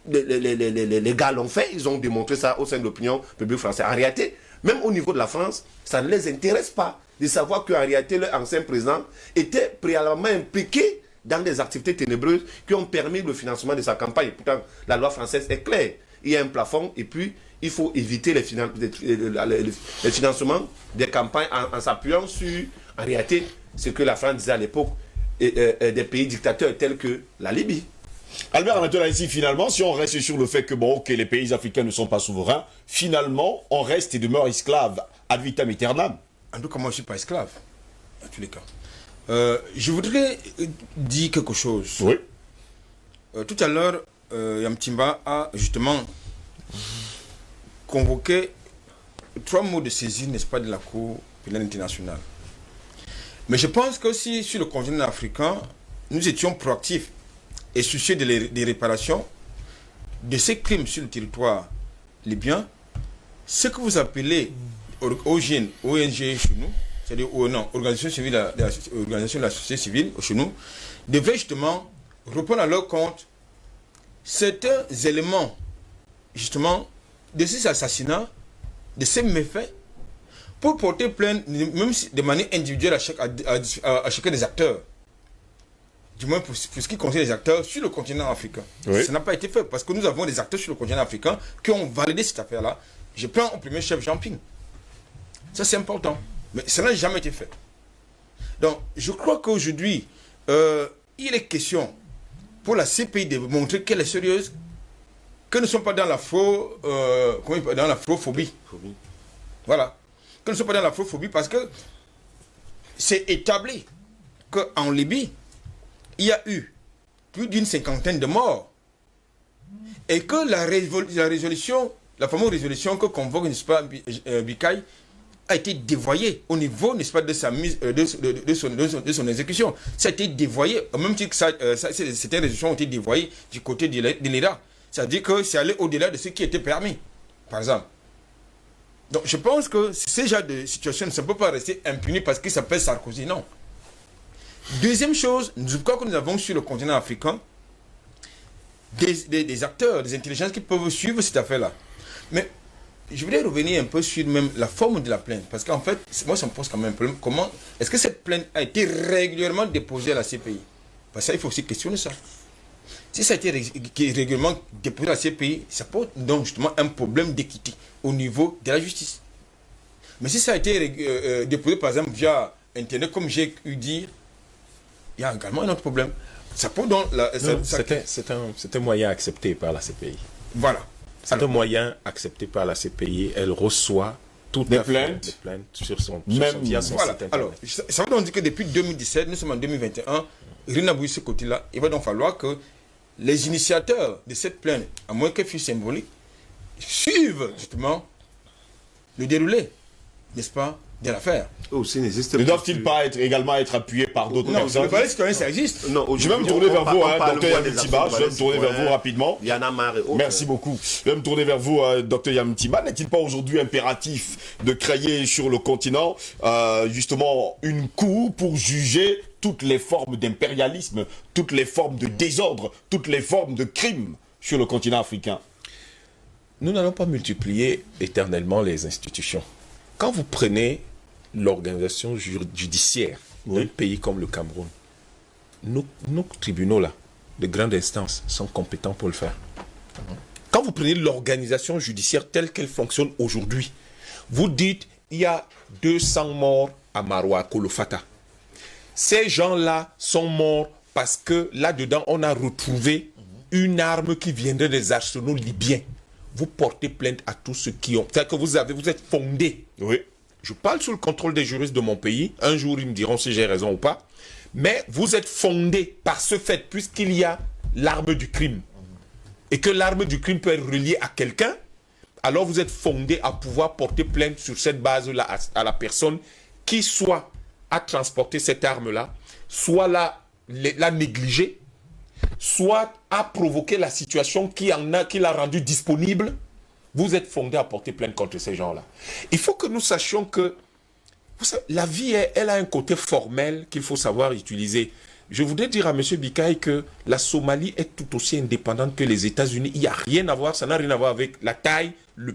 les gars l'ont fait, ils ont démontré ça au sein de l'opinion publique française. En réalité, Même au niveau de la France, ça ne les intéresse pas de savoir qu'en réalité, leur ancien président était préalablement impliqué dans des activités ténébreuses qui ont permis le financement de sa campagne. Pourtant, la loi française est claire. Il y a un plafond et puis il faut éviter les financements des campagnes en s'appuyant sur, en réalité, ce que la France disait à l'époque, des pays dictateurs tels que la Libye. Albert, maintenant ici, finalement, si on reste sur le fait que, bon, ok, les pays africains ne sont pas souverains, finalement, on reste et demeure esclave ad vitam aeternam. En tout cas, moi, je ne suis pas esclave, en tous les cas. Je voudrais dire quelque chose. Oui. Tout à l'heure, Yamtimba a justement convoqué 3 mots de saisie, n'est-ce pas, de la Cour pénale internationale. Mais je pense que si sur le continent africain, nous étions proactifs et soucieux des réparations de ces crimes sur le territoire libyen, ce que vous appelez ONG chez nous, c'est-à-dire organisation de la société civile chez nous, devrait justement reprendre à leur compte certains éléments justement de ces assassinats, de ces méfaits, pour porter plainte, même de manière individuelle à chacun des acteurs. Du moins pour ce qui concerne les acteurs sur le continent africain. Oui. Ça n'a pas été fait parce que nous avons des acteurs sur le continent africain qui ont validé cette affaire-là. Je prends au premier chef Jean Ping. Ça c'est important. Mais ça n'a jamais été fait. Donc je crois qu'aujourd'hui, il est question pour la CPI de montrer qu'elle est sérieuse, que nous ne sommes pas dans la frophobie. Voilà. Que nous ne sommes pas dans la frophobie parce que c'est établi qu'en Libye, il y a eu plus d'une 50aine de morts. Et que la résolution, la fameuse résolution que convoque, n'est-ce pas, Bikaï, a été dévoyée au niveau, n'est-ce pas, de sa mise, de son exécution. Ça a été dévoyé, au même titre que certaines résolutions ont été dévoyées du côté de l'Irak. C'est-à-dire que c'est allé au-delà de ce qui était permis, par exemple. Donc je pense que ces genres de situations ne peuvent pas rester impunis parce qu'il s'appelle Sarkozy, non. Deuxième chose, je crois que nous avons sur le continent africain des acteurs, des intelligences qui peuvent suivre cette affaire-là. Mais je voudrais revenir un peu sur même la forme de la plainte. Parce qu'en fait, moi ça me pose quand même un problème. Comment est-ce que cette plainte a été régulièrement déposée à la CPI? Parce que ça, il faut aussi questionner ça. Si ça a été régulièrement déposé à la CPI, ça pose donc justement un problème d'équité au niveau de la justice. Mais si ça a été déposé par exemple via Internet, comme j'ai eu dire, il y a également un autre problème. Ça peut donc c'est un moyen accepté par la CPI. Voilà. C'est un moyen accepté par la CPI. Elle reçoit toutes les plaintes sur son via son site internet. Alors, ça veut donc dire que depuis 2017, nous sommes en 2021, rien n'a bougé ce côté-là. Il va donc falloir que les initiateurs de cette plainte, à moins qu'elle fût symbolique, suivent justement le déroulé, n'est-ce pas, de l'affaire. Ne doivent-ils pas également être appuyés par d'autres personnes? Non, le palais ça existe. Non, je vais me tourner vers vous, docteur Yamtimba. Je vais me tourner vers vous rapidement. Il y en a marre. Merci beaucoup. Je vais me tourner vers vous, docteur Yamtimba. N'est-il pas aujourd'hui impératif de créer sur le continent justement une cour pour juger toutes les formes d'impérialisme, toutes les formes de désordre, toutes les formes de crimes sur le continent africain? Nous n'allons pas multiplier éternellement les institutions. Quand vous prenez l'organisation judiciaire d'un pays comme le Cameroun, nos tribunaux là, de grande instance, sont compétents pour le faire. Quand vous prenez l'organisation judiciaire telle qu'elle fonctionne aujourd'hui, vous dites il y a 200 morts à Maroua, à Kolofata. Ces gens-là sont morts parce que là-dedans, on a retrouvé une arme qui viendrait des arsenaux libyens. Vous portez plainte à tous ceux qui ont... C'est-à-dire que vous êtes fondé. Oui. Je parle sous le contrôle des juristes de mon pays. Un jour, ils me diront si j'ai raison ou pas. Mais vous êtes fondé par ce fait, puisqu'il y a l'arme du crime. Et que l'arme du crime peut être reliée à quelqu'un. Alors vous êtes fondé à pouvoir porter plainte sur cette base-là à la personne qui soit a transporté cette arme-là, soit l'a négligée, soit a provoqué la situation qui l'a rendu disponible. Vous êtes fondé à porter plainte contre ces gens-là. Il faut que nous sachions que vous savez, la vie, elle a un côté formel qu'il faut savoir utiliser. je voudrais dire à M. Bikaï que la Somalie est tout aussi indépendante que les États-Unis. Il n'y a rien à voir, ça n'a rien à voir avec la taille,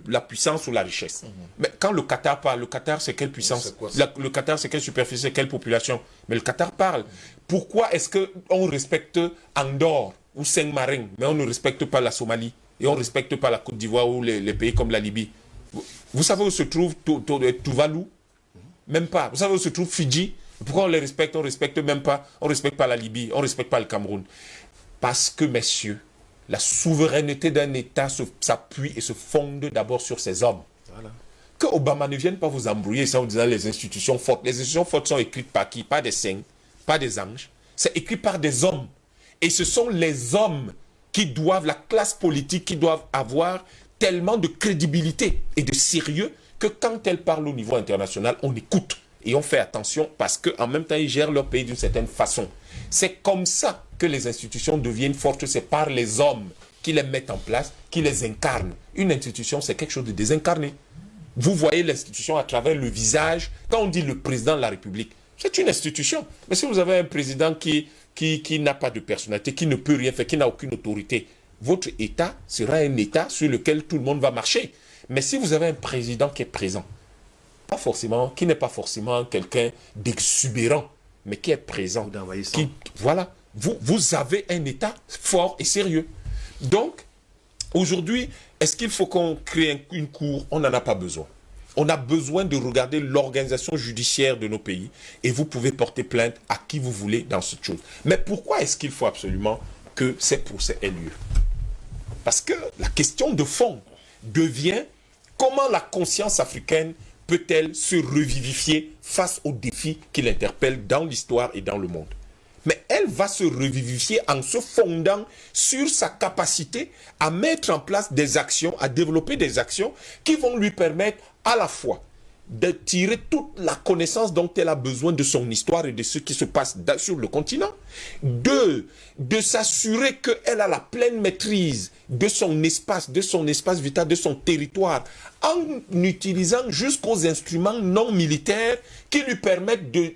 la puissance ou la richesse. Mais quand le Qatar parle, le Qatar c'est quelle puissance? Le Qatar c'est quelle superficie, c'est quelle population? Mais le Qatar parle. Pourquoi est-ce qu'on respecte Andorre ou Saint-Marin, mais on ne respecte pas la Somalie et on ne respecte pas la Côte d'Ivoire ou les pays comme la Libye? Vous savez où se trouve Tuvalu? Même pas. Vous savez où se trouve Fidji? Pourquoi on les respecte? On ne respecte même pas. On ne respecte pas la Libye. On ne respecte pas le Cameroun. Parce que, messieurs, la souveraineté d'un État s'appuie et se fonde d'abord sur ses hommes. Voilà. Que Obama ne vienne pas vous embrouiller en disant les institutions fortes. Les institutions fortes sont écrites par qui? Pas des saints, pas des anges. C'est écrit par des hommes. Et ce sont les hommes qui doivent, la classe politique, qui doivent avoir tellement de crédibilité et de sérieux que quand elle parle au niveau international, on écoute. Et on fait attention parce qu'en même temps, ils gèrent leur pays d'une certaine façon. C'est comme ça que les institutions deviennent fortes. C'est par les hommes qui les mettent en place, qui les incarnent. Une institution, c'est quelque chose de désincarné. Vous voyez l'institution à travers le visage. Quand on dit le président de la République, c'est une institution. Mais si vous avez un président qui n'a pas de personnalité, qui ne peut rien faire, qui n'a aucune autorité, votre État sera un État sur lequel tout le monde va marcher. Mais si vous avez un président qui est présent, qui n'est pas forcément quelqu'un d'exubérant, mais qui est présent, voilà, vous avez un État fort et sérieux. Donc, aujourd'hui, est-ce qu'il faut qu'on crée une cour? On n'en a pas besoin. On a besoin de regarder l'organisation judiciaire de nos pays et vous pouvez porter plainte à qui vous voulez dans cette chose. Mais pourquoi est-ce qu'il faut absolument que ces procès aient lieu? Parce que la question de fond devient comment la conscience africaine peut-elle se revivifier face aux défis qui l'interpellent dans l'histoire et dans le monde. Mais elle va se revivifier en se fondant sur sa capacité à mettre en place des actions, à développer des actions qui vont lui permettre à la fois de tirer toute la connaissance dont elle a besoin de son histoire et de ce qui se passe sur le continent. Deux, de s'assurer qu'elle a la pleine maîtrise de son espace vital, de son territoire, en utilisant jusqu'aux instruments non militaires qui lui permettent de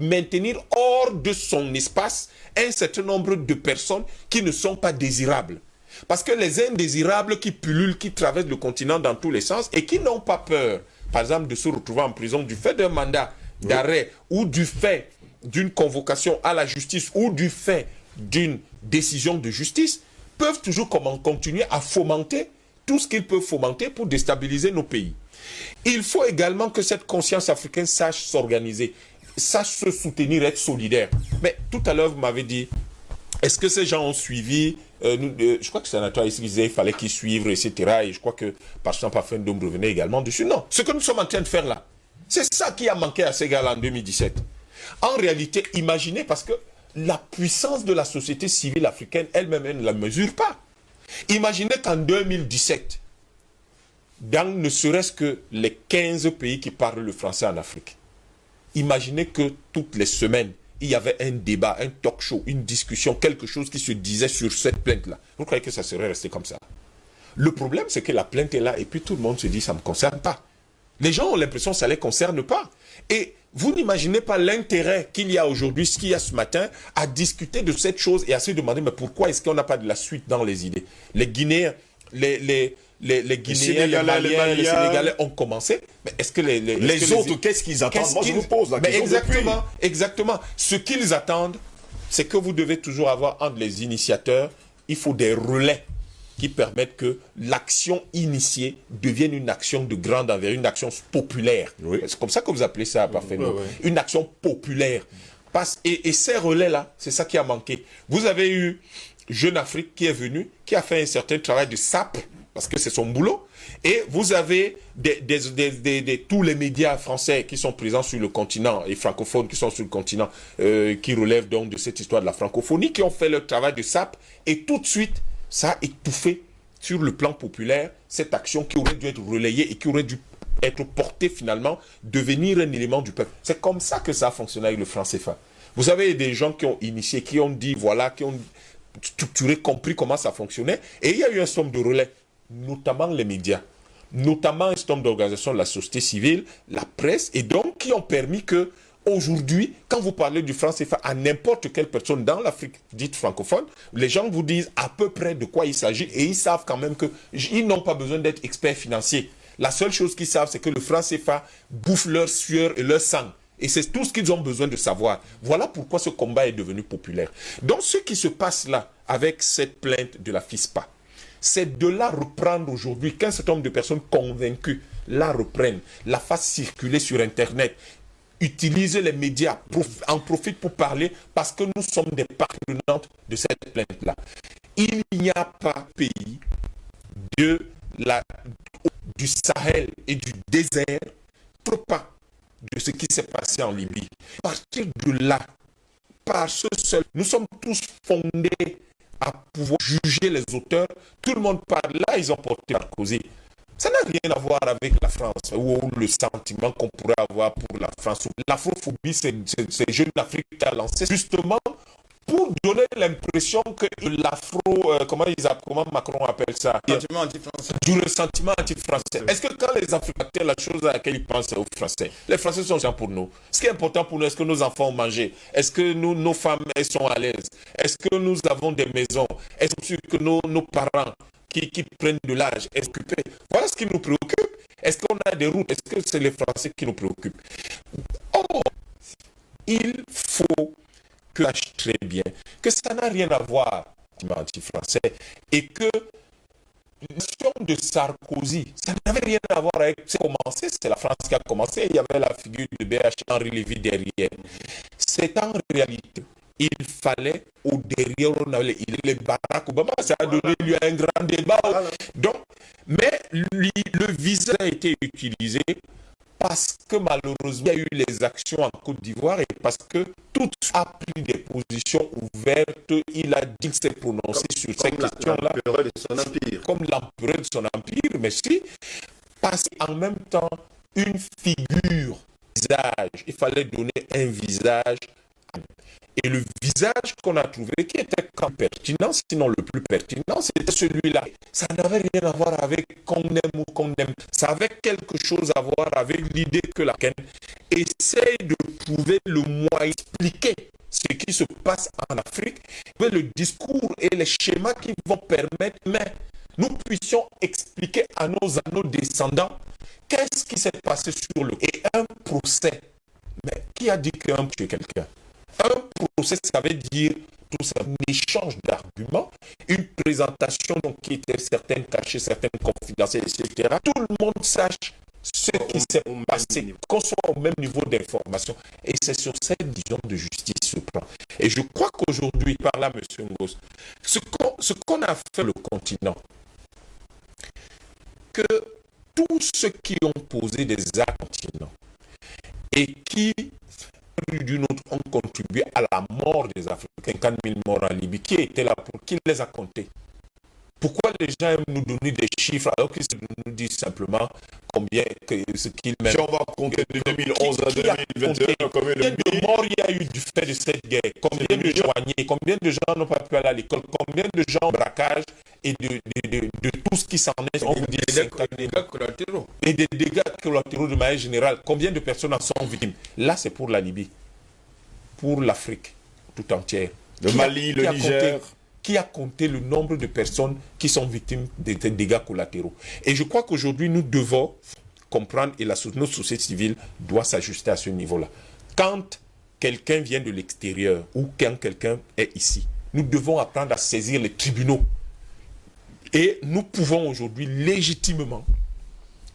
maintenir hors de son espace un certain nombre de personnes qui ne sont pas désirables. Parce que les indésirables qui pullulent, qui traversent le continent dans tous les sens et qui n'ont pas peur, par exemple, de se retrouver en prison du fait d'un mandat d'arrêt ou du fait d'une convocation à la justice ou du fait d'une décision de justice, peuvent toujours continuer à fomenter tout ce qu'ils peuvent fomenter pour déstabiliser nos pays. Il faut également que cette conscience africaine sache s'organiser, sache se soutenir, être solidaire. Mais tout à l'heure, vous m'avez dit, est-ce que ces gens ont suivi je crois que c'est un acteur ici qui disait qu'il fallait qu'ils suivent, etc. Et je crois que par exemple, Parfum Dôme revenait également dessus. Non, ce que nous sommes en train de faire là, c'est ça qui a manqué à ces gars-là en 2017. En réalité, imaginez, parce que la puissance de la société civile africaine elle-même, elle ne la mesure pas. Imaginez qu'en 2017, dans ne serait-ce que les 15 pays qui parlent le français en Afrique, imaginez que toutes les semaines, il y avait un débat, un talk show, une discussion, quelque chose qui se disait sur cette plainte-là. Vous croyez que ça serait resté comme ça? Le problème, c'est que la plainte est là et puis tout le monde se dit, ça ne me concerne pas. Les gens ont l'impression que ça ne les concerne pas. Et vous n'imaginez pas l'intérêt qu'il y a aujourd'hui, ce qu'il y a ce matin, à discuter de cette chose et à se demander, mais pourquoi est-ce qu'on n'a pas de la suite dans les idées? Les Guinéens, les Guinéens, les Maliens, les Sénégalais ont commencé. Mais est-ce que les autres, qu'est-ce qu'ils attendent? Moi, je vous pose la question. Exactement. Ce qu'ils attendent, c'est que vous devez toujours avoir entre les initiateurs, il faut des relais qui permettent que l'action initiée devienne une action de grande envergure, une action populaire. Oui. C'est comme ça que vous appelez ça, parfaitement. Oui. Une action populaire. Et ces relais-là, c'est ça qui a manqué. Vous avez eu Jeune Afrique qui est venu, qui a fait un certain travail de sape, parce que c'est son boulot. Et vous avez tous les médias français qui sont présents sur le continent, et francophones qui sont sur le continent, qui relèvent donc de cette histoire de la francophonie, qui ont fait leur travail de sape, et tout de suite, ça a étouffé sur le plan populaire cette action qui aurait dû être relayée et qui aurait dû être portée finalement, devenir un élément du peuple. C'est comme ça que ça a fonctionné avec le franc CFA. Vous avez des gens qui ont initié, qui ont dit, voilà, qui ont structuré, compris comment ça fonctionnait, et il y a eu un somme de relais, notamment les médias, notamment un certain nombre d'organisations de la société civile, la presse, et donc qui ont permis que Aujourd'hui, quand vous parlez du franc CFA à n'importe quelle personne dans l'Afrique dite francophone, les gens vous disent à peu près de quoi il s'agit et ils savent quand même qu'ils n'ont pas besoin d'être experts financiers. La seule chose qu'ils savent, c'est que le franc CFA bouffe leur sueur et leur sang. Et c'est tout ce qu'ils ont besoin de savoir. Voilà pourquoi ce combat est devenu populaire. Donc ce qui se passe là, avec cette plainte de la FISPA, c'est de la reprendre aujourd'hui, qu'un certain nombre de personnes convaincues la reprennent, la fassent circuler sur Internet, utilisent les médias, en profitent pour parler, parce que nous sommes des parties prenantes de cette plainte-là. Il n'y a pas pays du Sahel et du désert, trop pas de ce qui s'est passé en Libye. À partir de là, par ce seul, nous sommes tous fondés à pouvoir juger les auteurs. Tout le monde parle là, ils ont porté Sarkozy. Ça n'a rien à voir avec la France ou le sentiment qu'on pourrait avoir pour la France. L'afrophobie, c'est Jeune Afrique qui a lancé justement pour donner l'impression que l'afro, comment Macron appelle ça? Sentiment anti-français. Du ressentiment anti-français. Est-ce que quand les Africains, la chose à laquelle ils pensent aux Français, les Français sont gens pour nous. Ce qui est important pour nous, est-ce que nos enfants ont mangé? Est-ce que nos femmes, elles sont à l'aise? Est-ce que nous avons des maisons? Est-ce que nos parents qui prennent de l'âge, est occupés? Voilà ce qui nous préoccupe. Est-ce qu'on a des routes? Est-ce que c'est les Français qui nous préoccupent? Or, il faut que sache très bien que ça n'a rien à voir avec anti-français et que l'action de Sarkozy, ça n'avait rien à voir avec ce qui a commencé, c'est la France qui a commencé, il y avait la figure de BH Henri Lévy derrière. C'est en réalité, il fallait, au derrière, on avait les Barack Obama, ça a donné lieu à un grand débat. Donc, mais le visa a été utilisé parce que malheureusement, il y a eu les actions en Côte d'Ivoire et parce que tout a pris des positions ouvertes. Il a dit qu'il s'est prononcé sur ces questions-là. Comme l'empereur de son empire, mais si, parce qu'en même temps, une figure, visage, il fallait donner un visage. Et le visage qu'on a trouvé, qui était quand pertinent, sinon le plus pertinent, c'était celui-là. Ça n'avait rien à voir avec qu'on aime ou qu'on aime. Ça avait quelque chose à voir avec l'idée que la CAN essaye de trouver le moyen d'expliquer ce qui se passe en Afrique, le discours et les schémas qui vont permettre que nous puissions expliquer à nos descendants qu'est-ce qui s'est passé sur le... Et un procès. Mais qui a dit qu'un tué quelqu'un? Un procès, ça veut dire tout ça, un échange d'arguments, une présentation donc, qui était certaines cachées, certaines confidentielles, etc. Tout le monde sache ce qui s'est passé, qu'on soit au même niveau d'information. Et c'est sur cette vision de justice ce plan. Et je crois qu'aujourd'hui, par là, M. Ngos, ce qu'on a fait le continent, que tous ceux qui ont posé des actes continents et qui d'une autre ont contribué à la mort des Africains, 4 000 morts en Libye. Qui était là pour qui les a comptés? Pourquoi les gens aiment nous donner des chiffres alors qu'ils nous disent simplement combien ce qu'ils mettent? Si on va compter de 2011 à 2021, combien de morts il y a eu du fait de cette guerre? Combien de joignés? Combien de gens n'ont pas pu aller à l'école? Combien de gens braquage et de tout ce qui s'en est? On vous dit des dégâts collatéraux. Et des dégâts collatéraux de manière générale. Combien de personnes en sont victimes? Là, c'est pour la Libye, pour l'Afrique tout entière. Le Mali, le Niger. Qui a compté le nombre de personnes qui sont victimes des dégâts collatéraux. Et je crois qu'aujourd'hui, nous devons comprendre, et notre société civile doit s'ajuster à ce niveau-là. Quand quelqu'un vient de l'extérieur, ou quand quelqu'un est ici, nous devons apprendre à saisir les tribunaux. Et nous pouvons aujourd'hui légitimement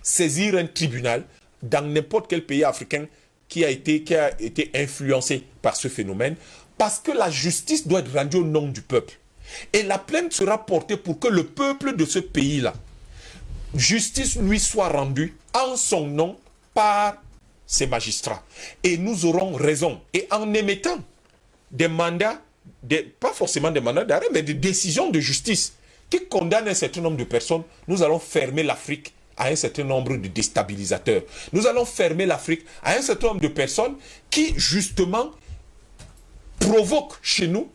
saisir un tribunal dans n'importe quel pays africain qui a été influencé par ce phénomène, parce que la justice doit être rendue au nom du peuple. Et la plainte sera portée pour que le peuple de ce pays-là, justice lui soit rendue en son nom par ses magistrats. Et nous aurons raison. Et en émettant des mandats, pas forcément des mandats d'arrêt, mais des décisions de justice qui condamnent un certain nombre de personnes, nous allons fermer l'Afrique à un certain nombre de déstabilisateurs. Nous allons fermer l'Afrique à un certain nombre de personnes qui, justement, provoquent chez nous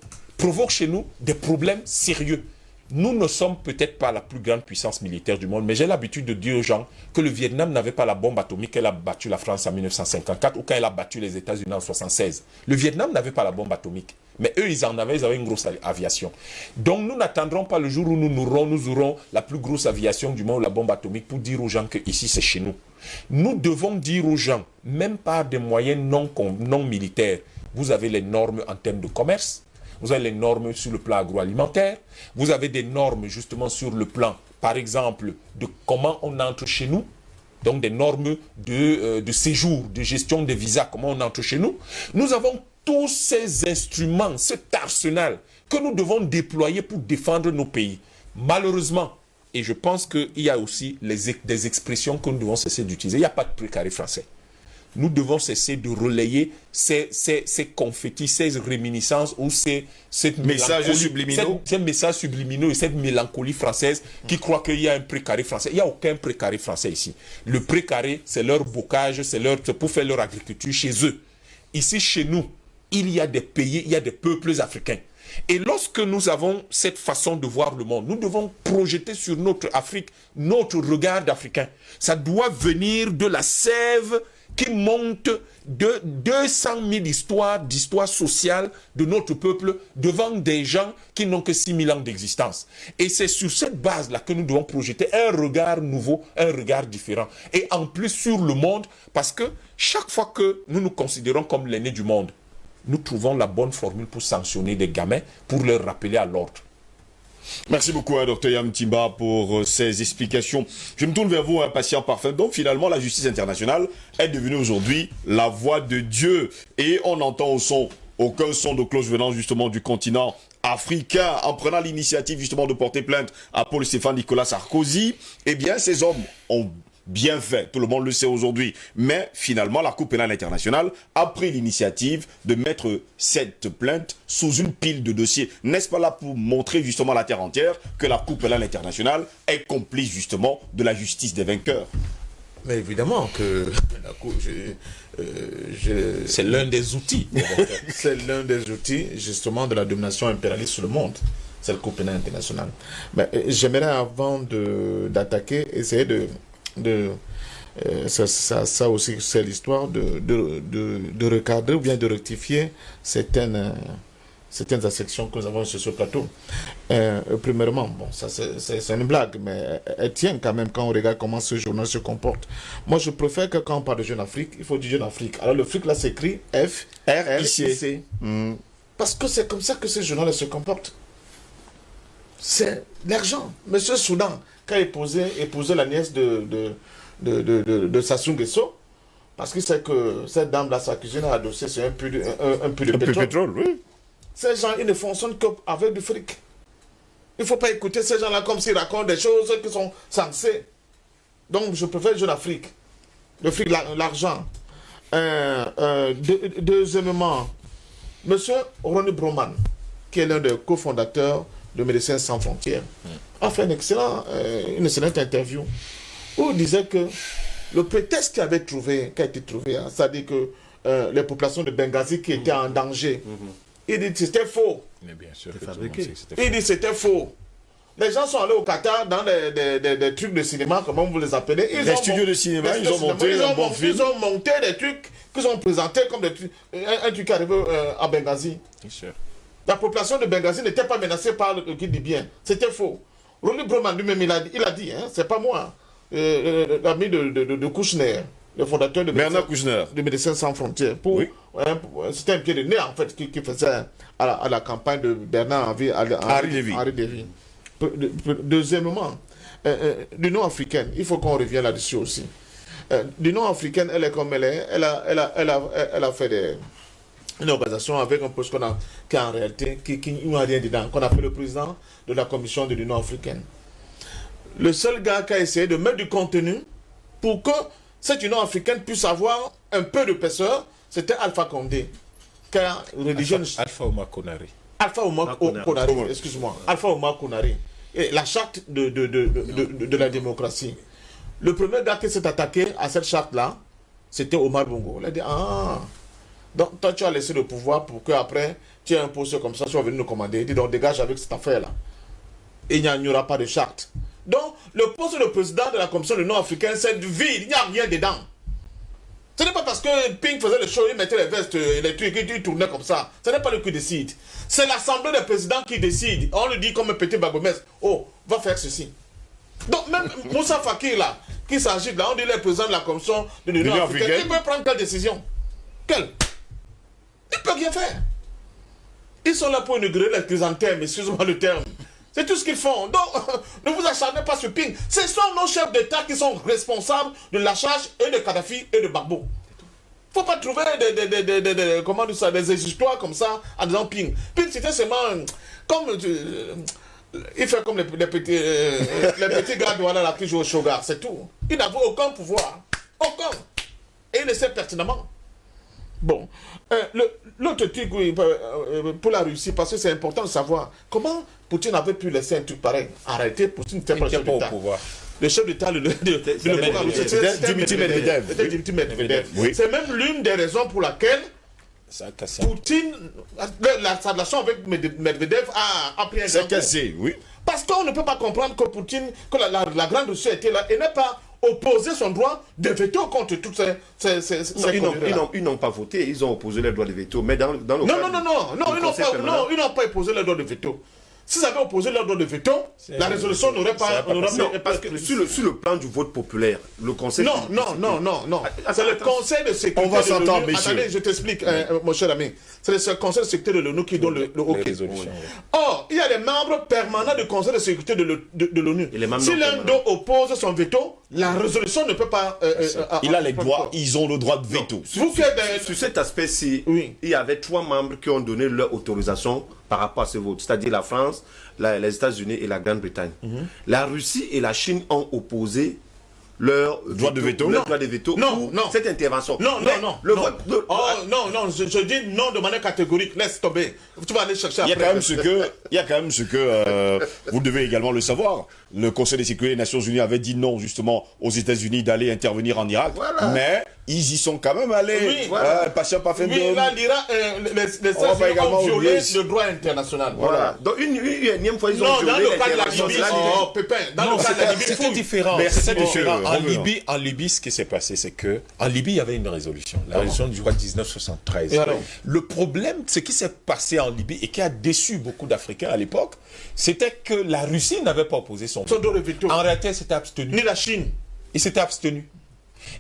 des problèmes sérieux. Nous ne sommes peut-être pas la plus grande puissance militaire du monde, mais j'ai l'habitude de dire aux gens que le Vietnam n'avait pas la bombe atomique qu'elle a battu la France en 1954 ou quand elle a battu les États-Unis en 1976. Le Vietnam n'avait pas la bombe atomique, mais eux, ils avaient une grosse aviation. Donc nous n'attendrons pas le jour où nous aurons la plus grosse aviation du monde, la bombe atomique, pour dire aux gens que ici c'est chez nous. Nous devons dire aux gens, même par des moyens non militaires, vous avez les normes en termes de commerce, vous avez les normes sur le plan agroalimentaire, vous avez des normes justement sur le plan, par exemple, de comment on entre chez nous, donc des normes de séjour, de gestion des visas, comment on entre chez nous. Nous avons tous ces instruments, cet arsenal que nous devons déployer pour défendre nos pays. Malheureusement, et je pense qu'il y a aussi des expressions que nous devons cesser d'utiliser. Il n'y a pas de précaré français. Nous devons cesser de relayer ces confettis, ces réminiscences ou ces messages subliminaux. Ces messages subliminaux et cette mélancolie française qui croit qu'il y a un précaré français. Il n'y a aucun précaré français ici. Le précaré, c'est leur bocage, c'est pour faire leur agriculture chez eux. Ici, chez nous, il y a des pays, il y a des peuples africains. Et lorsque nous avons cette façon de voir le monde, nous devons projeter sur notre Afrique notre regard d'Africain. Ça doit venir de la sève qui monte de 200 000 d'histoire sociale de notre peuple devant des gens qui n'ont que 6 000 ans d'existence. Et c'est sur cette base-là que nous devons projeter un regard nouveau, un regard différent. Et en plus sur le monde, parce que chaque fois que nous nous considérons comme l'aîné du monde, nous trouvons la bonne formule pour sanctionner des gamins, pour leur rappeler à l'ordre. Merci beaucoup, Dr Yam Timba, pour ces explications. Je me tourne vers vous, un patient parfait. Donc, finalement, la justice internationale est devenue aujourd'hui la voix de Dieu. Et on entend aucun son de cloche venant justement du continent africain, en prenant l'initiative justement de porter plainte à Paul Stéphane Nicolas Sarkozy. Eh bien, ces hommes ont bien fait, tout le monde le sait aujourd'hui. Mais finalement, la Cour pénale internationale a pris l'initiative de mettre cette plainte sous une pile de dossiers. N'est-ce pas là pour montrer justement à la terre entière que la Cour pénale internationale est complice justement de la justice des vainqueurs? Mais évidemment que la Cour, c'est l'un des outils. C'est l'un des outils justement de la domination impérialiste sur le monde. C'est la Cour pénale internationale. Mais j'aimerais avant d'attaquer, essayer ça aussi c'est l'histoire de recadrer ou bien de rectifier certaines actions que nous avons sur ce plateau. Premièrement, bon, ça c'est une blague, mais elle tient quand même quand on regarde comment ce journal se comporte. Moi, je préfère que quand on parle de Jeune Afrique, il faut dire Jeune Afrique. Alors le fric là s'écrit F-R-I-C. Parce que c'est comme ça que ce journal se comporte. C'est l'argent. Monsieur Soudan, quand il épousait la nièce de Sassou Nguesso, parce qu'il sait que cette dame-là, sa cuisine a adossé sur un puits de pétrole. Oui. Ces gens, ils ne fonctionnent qu'avec du fric. Il ne faut pas écouter ces gens-là comme s'ils racontent des choses qui sont censées. Donc, je préfère Jeune Afrique. Le fric, l'argent. Deuxièmement, monsieur Ronnie Broman, qui est l'un des cofondateurs de Médecins Sans Frontières, a fait une excellente interview où il disait que le prétexte qui a été trouvé, c'est-à-dire que les populations de Benghazi qui étaient en danger, il dit que c'était faux. Mais bien sûr, Il dit que c'était faux. Les gens sont allés au Qatar dans des trucs de cinéma, comment vous les appelez. Les studios de cinéma, ils ont monté un bon film. Ils ont monté des trucs qu'ils ont présentés comme des trucs. Un truc arrivé à Benghazi. Bien sûr. La population de Benghazi n'était pas menacée par le qui dit bien. C'était faux. Ronnie Broman lui-même, il a dit, hein, c'est pas moi, l'ami de Kouchner, le fondateur de Médecins Sans Frontières. Oui. C'était un pied de nez, en fait, qui faisait à la campagne de Bernard Henri Lévy. Deuxièmement, l'Union africaine, il faut qu'on revienne là-dessus aussi. L'Union africaine, elle est comme elle est, elle a fait une organisation avec un poste qui en réalité, qui n'a rien dedans, qu'on appelle le président de la commission de l'Union africaine. Le seul gars qui a essayé de mettre du contenu pour que cette Union africaine puisse avoir un peu de d'épaisseur, c'était Alpha Condé, qui a rédigé Alpha Oumar Konaré. Alpha Oumar Konaré, excuse-moi. Alpha Oumar Konaré. Et la charte de la démocratie. Le premier gars qui s'est attaqué à cette charte-là, c'était Omar Bongo. Il a dit, donc toi tu as laissé le pouvoir pour qu'après tu aies un poste comme ça, tu vas venir nous commander. Il dit, donc dégage avec cette affaire-là. et il n'y aura pas de charte. Donc, le poste de président de la Commission de l'Union africaine, c'est vide, il n'y a rien dedans. Ce n'est pas parce que Ping faisait le show, il mettait les vestes électriques, il tournait comme ça. Ce n'est pas lui qui décide. C'est l'Assemblée des présidents qui décide. On lui dit comme un petit bagomès, oh, va faire ceci. Donc, même Moussa Fakir, là, qui s'agit là, on dit le président de la Commission de l'Union africaine, il peut prendre quelle décision? Quelle? Il ne peut rien faire. Ils sont là pour inaugurer les chrysanthèmes, excusez-moi le terme. C'est tout ce qu'ils font. Donc, ne vous acharnez pas sur Ping. Ce sont nos chefs d'État qui sont responsables de la charge et de Kadhafi et de Gbagbo. Il ne faut pas trouver des histoires comme ça en disant Ping. Ping, c'était seulement comme... il fait comme les petits gars douaniers là qui jouent au Shogar, c'est tout. Il n'avait aucun pouvoir. Aucun. Et il le sait pertinemment. Bon, l'autre truc pour la Russie, parce que c'est important de savoir comment Poutine avait pu laisser un truc pareil. Arrêtez, Poutine n'était pas le chef d'État. Le chef d'État, c'était Dimitri Medvedev. C'est même l'une des raisons pour laquelle Poutine, la relation avec Medvedev a pris un grand cassé, oui. Parce qu'on ne peut pas comprendre que Poutine, que la grande Russie était là et n'est pas opposé son droit de veto contre toutes ces ils n'ont pas voté, ils ont opposé leur droit de veto. Mais dans le non, ils n'ont pas opposé leur droit de veto. S'ils avaient opposé leur droit de veto, la résolution n'aurait pas... parce que sur le plan du vote populaire, le Conseil... Non. C'est le Conseil de sécurité on va s'entendre, monsieur. Attendez, je t'explique, mon cher ami. C'est le Conseil de sécurité de l'ONU qui donne le OK. Or, il y a les membres permanents du Conseil de sécurité de l'ONU. Si l'un d'eux oppose son veto, la résolution ne peut pas... il a les droits, ils ont le droit de veto. Sur cet aspect-ci, il y avait 3 membres qui ont donné leur autorisation par rapport à ce vote, c'est-à-dire la France, les États-Unis et la Grande-Bretagne. La Russie et la Chine ont opposé leur droit de veto pour cette intervention. Non. Je dis non de manière catégorique. Laisse tomber. Tu vas aller chercher après. Il y a quand même ce que vous devez également le savoir. Le Conseil de sécurité des Nations Unies avait dit non justement aux États-Unis d'aller intervenir en Irak, mais ils y sont quand même allés. Là, l'Irak, les États-Unis ont violé le droit international. Voilà. Donc une énième fois, ils ont violé dans le cas de la Libye, dans le cas de la Libye, c'était différent. C'était différent. En Libye, ce qui s'est passé, c'est que en Libye, il y avait une résolution, la résolution du 1973. Le problème, ce qui s'est passé en Libye et qui a déçu beaucoup d'Africains à l'époque, c'était que la Russie n'avait pas opposé son veto. En réalité, elle s'était abstenue. Ni la Chine. Il s'était abstenu.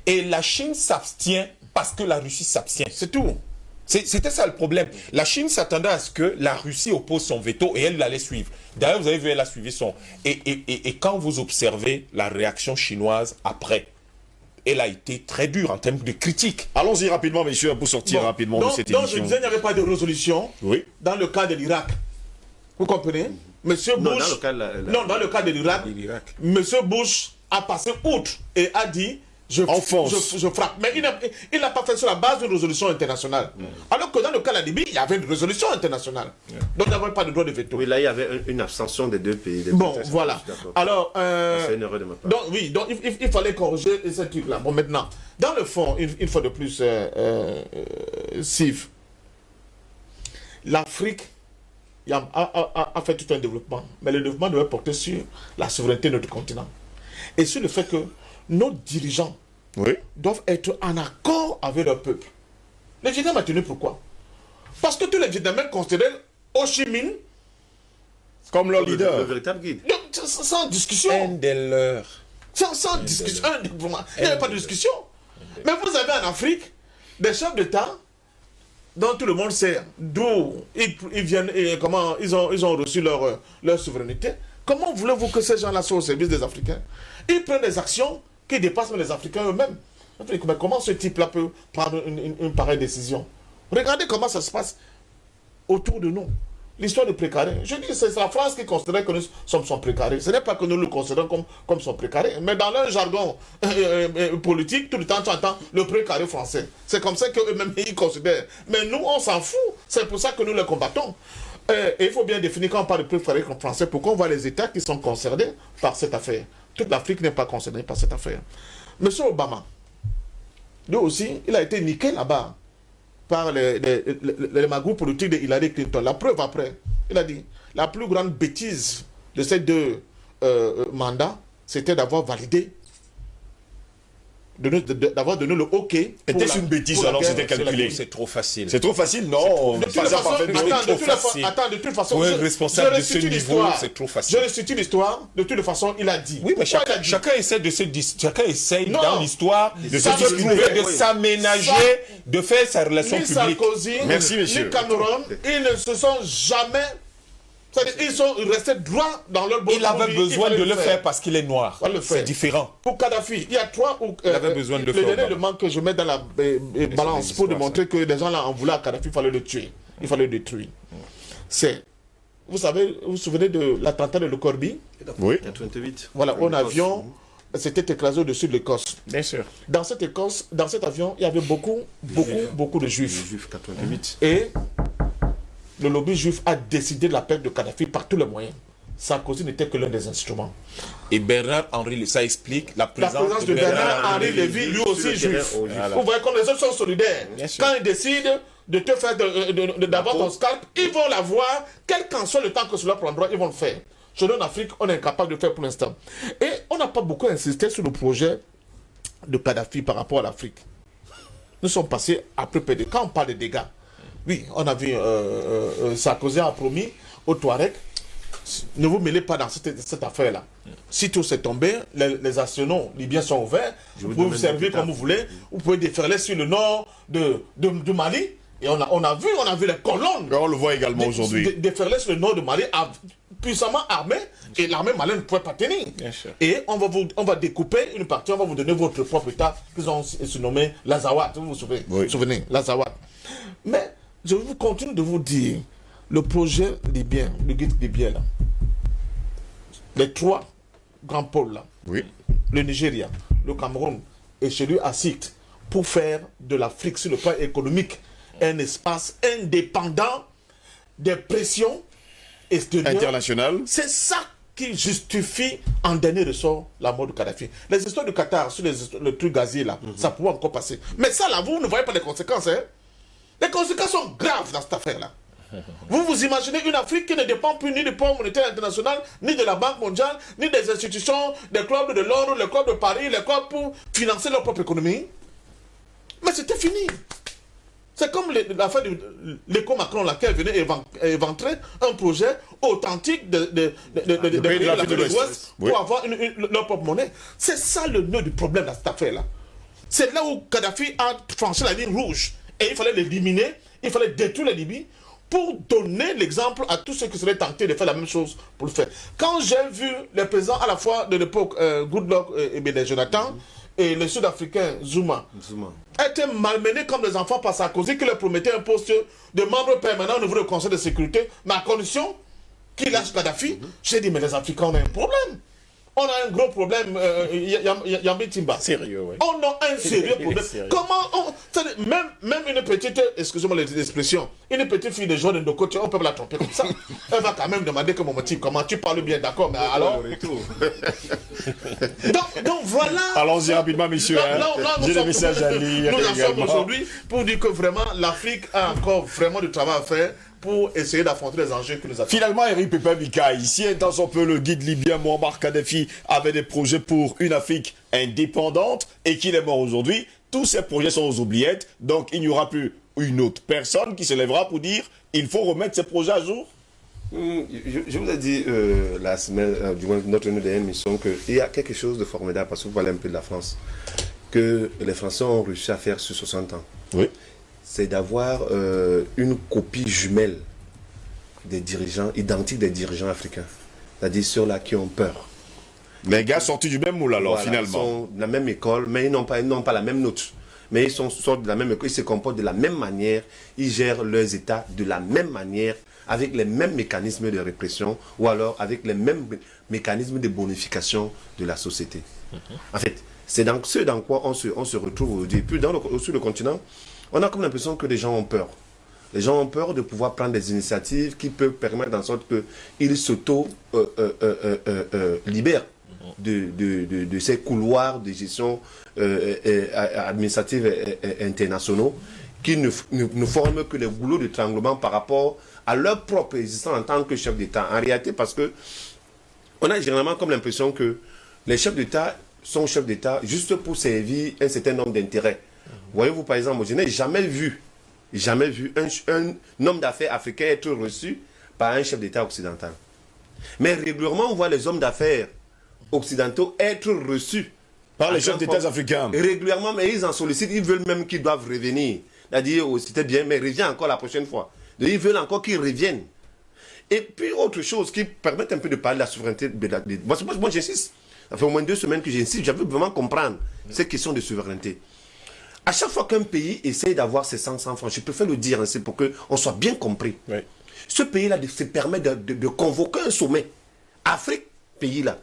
Et la Chine s'abstient parce que la Russie s'abstient. C'est tout. C'était ça le problème. La Chine s'attendait à ce que la Russie oppose son veto et elle l'allait suivre. D'ailleurs, vous avez vu, elle a suivi son... Et quand vous observez la réaction chinoise après, elle a été très dure en termes de critique. Allons-y rapidement, messieurs, pour sortir rapidement de cette édition. Donc, je disais, il n'y avait pas de résolution dans le cas de l'Irak. Vous comprenez? Monsieur Bush... dans le cas de l'Irak, Monsieur Bush a passé outre et a dit... Je frappe. Mais il n'a pas fait sur la base d'une résolution internationale. Alors que dans le cas de la Libye, il y avait une résolution internationale. Donc il n'y avait pas de droit de veto. Oui, là, il y avait une abstention des deux pays. Bon, voilà. Alors, c'est une erreur de ma part. Donc il fallait corriger ce truc-là. Bon, maintenant, dans le fond, une fois de plus, Sif, l'Afrique a fait tout un développement. Mais le développement devait porter sur la souveraineté de notre continent. Et sur le fait que nos dirigeants doivent être en accord avec leur peuple. Les Vietnamiens ont tenu pourquoi? Parce que tous les Vietnamiens considèrent Ho Chi Minh comme leur leader. Le véritable guide. Sans discussion. Un des leurs. Sans discussion. Il n'y avait pas de discussion. Mais vous avez en Afrique des chefs d'État dont tout le monde sait d'où ils viennent et comment ils ont reçu leur souveraineté. Comment voulez-vous que ces gens-là soient au service des Africains? Ils prennent des actions qui dépassent les Africains eux-mêmes. Mais comment ce type-là peut prendre une pareille décision? Regardez comment ça se passe autour de nous. L'histoire de précaré. Je dis que c'est la France qui considère que nous sommes son précaré. Ce n'est pas que nous le considérons comme son précaré. Mais dans leur jargon politique, tout le temps, tu entends le précaré français. C'est comme ça qu'eux-mêmes, ils considèrent. Mais nous, on s'en fout. C'est pour ça que nous les combattons. Et il faut bien définir quand on parle de précaré français, pourquoi on voit les États qui sont concernés par cette affaire. Toute l'Afrique n'est pas concernée par cette affaire. Monsieur Obama, lui aussi, il a été niqué là-bas par les magouilles politiques de Hillary Clinton. La preuve après, il a dit, la plus grande bêtise de ces deux mandats, c'était d'avoir validé, d'avoir donné le OK. Était-ce une bêtise alors c'était calculé? C'est trop facile. C'est trop facile, non. De toute façon, pour un responsable de ce niveau, c'est trop facile. Je restitue l'histoire. De toute façon, il a dit. Oui, mais chacun essaie dans l'histoire de se trouver, de s'aménager, de faire sa relation publique. Sarkozy, merci, monsieur. Ni Cameroun, ils ne se sont jamais... C'est-à-dire, ils sont restés droits dans leur bon. Il avait besoin de le faire parce qu'il est noir. C'est différent. Pour Kadhafi, il y a trois où il avait besoin de le faire. Le dernier élément que je mets dans la balance pour démontrer que les gens là en voulaient à Kadhafi, il fallait le tuer. Il fallait le détruire. C'est, vous savez, vous vous souvenez de l'attentat de Le Corby? Oui. 88. Voilà, un avion s'était écrasé au-dessus de l'Écosse. Bien sûr. Dans cet avion, il y avait beaucoup de juifs. Les juifs 88. Et le lobby juif a décidé de la perte de Kadhafi par tous les moyens. Sarkozy n'était que l'un des instruments. Et Bernard-Henri, ça explique la présence de Bernard-Henri Lévy, lui aussi juif. Vous voyez comme les autres sont solidaires. Quand ils décident de te faire d'avoir ton scalp, ils vont l'avoir, quel qu'en soit le temps que cela prendra, ils vont le faire. Chez nous en Afrique, on est incapable de le faire pour l'instant. Et on n'a pas beaucoup insisté sur le projet de Kadhafi par rapport à l'Afrique. Nous sommes passés après PD. Quand on parle de dégâts, oui, on a vu Sarkozy a promis aux Touaregs, ne vous mêlez pas dans cette affaire-là. Si tout s'est tombé, les arsenaux libyens sont ouverts, vous pouvez vous servir comme vous voulez, vous pouvez déferler sur le nord du Mali, et on a vu les colonnes. On le voit également aujourd'hui. Déferler sur le nord du Mali, puissamment armé, et l'armée malienne ne pouvait pas tenir. Et on va découper une partie, on va vous donner votre propre État, qu'ils ont surnommé l'Azawad, vous vous souvenez, l'Azawad. Mais je continue de vous dire, le projet libyen, le guide libyen là, les trois grands pôles là, oui. Le Nigeria, le Cameroun et celui à Site, pour faire de l'Afrique sur le plan économique un espace indépendant des pressions extérieures internationales. C'est ça qui justifie en dernier ressort la mort de Kadhafi. Les histoires du Qatar sur le truc gazier là, ça pourrait encore passer. Mais ça là, vous ne voyez pas les conséquences, hein? Les conséquences sont graves dans cette affaire-là. Vous vous imaginez une Afrique qui ne dépend plus ni du Fonds monétaire international, ni de la Banque mondiale, ni des institutions, des clubs de Londres, les clubs de Paris, les clubs pour financer leur propre économie. Mais c'était fini. C'est comme l'affaire de l'éco-Macron, laquelle venait éventrer un projet authentique de pays de l'Afrique de l'Ouest pour avoir leur propre monnaie. C'est ça le nœud du problème dans cette affaire-là. C'est là où Kadhafi a franchi la ligne rouge. Et il fallait l'éliminer, il fallait détruire la Libye pour donner l'exemple à tous ceux qui seraient tentés de faire la même chose pour le faire. Quand j'ai vu les présidents à la fois de l'époque, Goodluck et Jonathan, et le Sud-Africain Zuma étaient malmenés comme des enfants par Sarkozy qui leur promettait un poste de membre permanent au niveau du Conseil de sécurité, mais à condition qu'il lâche Kadhafi. J'ai dit, mais les Africains, on a un problème. On a un gros problème, Yambi Timba. Sérieux, oui. On a un sérieux problème. Comment même une petite, excusez-moi l'expression, une petite fille de Jordan Ndoko, on peut la tromper comme ça. Elle va quand même demander que mon motif, comment tu parles bien, d'accord, mais alors. donc voilà. Allons-y rapidement, messieurs. J'ai des messages à lire. Nous en sommes aujourd'hui pour dire que vraiment l'Afrique a encore vraiment du travail à faire pour essayer d'affronter les enjeux que nous avons. Finalement, Eric Pépin Mika, ici, dans un peu le guide libyen Muammar Kadhafi avait des projets pour une Afrique indépendante et qu'il est mort aujourd'hui. Tous ces projets sont aux oubliettes, donc il n'y aura plus une autre personne qui se lèvera pour dire il faut remettre ces projets à jour. Je vous ai dit la semaine, du moins notre dernière émission, qu'il y a quelque chose de formidable, parce que vous parlez un peu de la France, que les Français ont réussi à faire sur 60 ans. Oui. C'est d'avoir une copie jumelle des dirigeants, identique des dirigeants africains. C'est-à-dire ceux-là qui ont peur. Les gars sortis du même moule alors, voilà, finalement. Ils sont de la même école, mais ils n'ont pas la même note. Mais ils sortent de la même école, ils se comportent de la même manière, ils gèrent leurs États de la même manière, avec les mêmes mécanismes de répression, ou alors avec les mêmes mécanismes de bonification de la société. En fait, c'est dans ce dans quoi on se retrouve aujourd'hui. Puis sur le continent, on a comme l'impression que les gens ont peur. Les gens ont peur de pouvoir prendre des initiatives qui peuvent permettre en sorte qu'ils s'auto-libèrent de ces couloirs de gestion administrative internationaux qui ne forment que les goulots d'étranglement par rapport à leur propre existence en tant que chef d'État. En réalité, parce que On a généralement comme l'impression que les chefs d'État sont chefs d'État juste pour servir un certain nombre d'intérêts. Voyez-vous, par exemple, je n'ai jamais vu un homme d'affaires africain être reçu par un chef d'État occidental. Mais régulièrement, on voit les hommes d'affaires occidentaux être reçus par les chefs d'État africains. Régulièrement, mais ils en sollicitent, ils veulent même qu'ils doivent revenir. C'est-à-dire, oh, c'était bien, mais reviens encore la prochaine fois. Ils veulent encore qu'ils reviennent. Et puis, autre chose qui permet un peu de parler de la souveraineté. Moi, j'insiste. Ça fait au moins 2 semaines que j'insiste. J'avais vraiment comprendre ces questions de souveraineté. À chaque fois qu'un pays essaye d'avoir ses 500 francs, je préfère le dire, hein, c'est pour qu'on soit bien compris. Oui. Ce pays-là se permet de convoquer un sommet. Afrique, pays-là.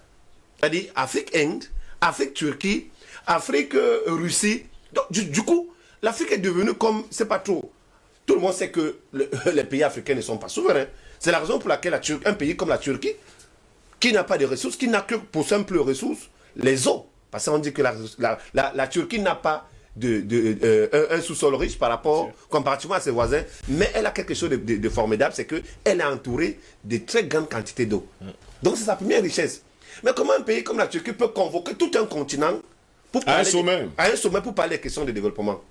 C'est-à-dire Afrique-Inde, Afrique-Turquie, Afrique-Russie. Donc, du coup, l'Afrique est devenue comme, c'est pas trop. Tout le monde sait que les pays africains ne sont pas souverains. C'est la raison pour laquelle un pays comme la Turquie, qui n'a pas de ressources, qui n'a que pour simple ressources, les eaux. Parce qu'on dit que la Turquie n'a pas un sous-sol riche par rapport, comparativement à ses voisins, mais elle a quelque chose de formidable, c'est qu'elle est entourée de très grandes quantités d'eau. Donc c'est sa première richesse. Mais comment un pays comme la Turquie peut convoquer tout un continent pour parler à un sommet pour parler des questions de développement?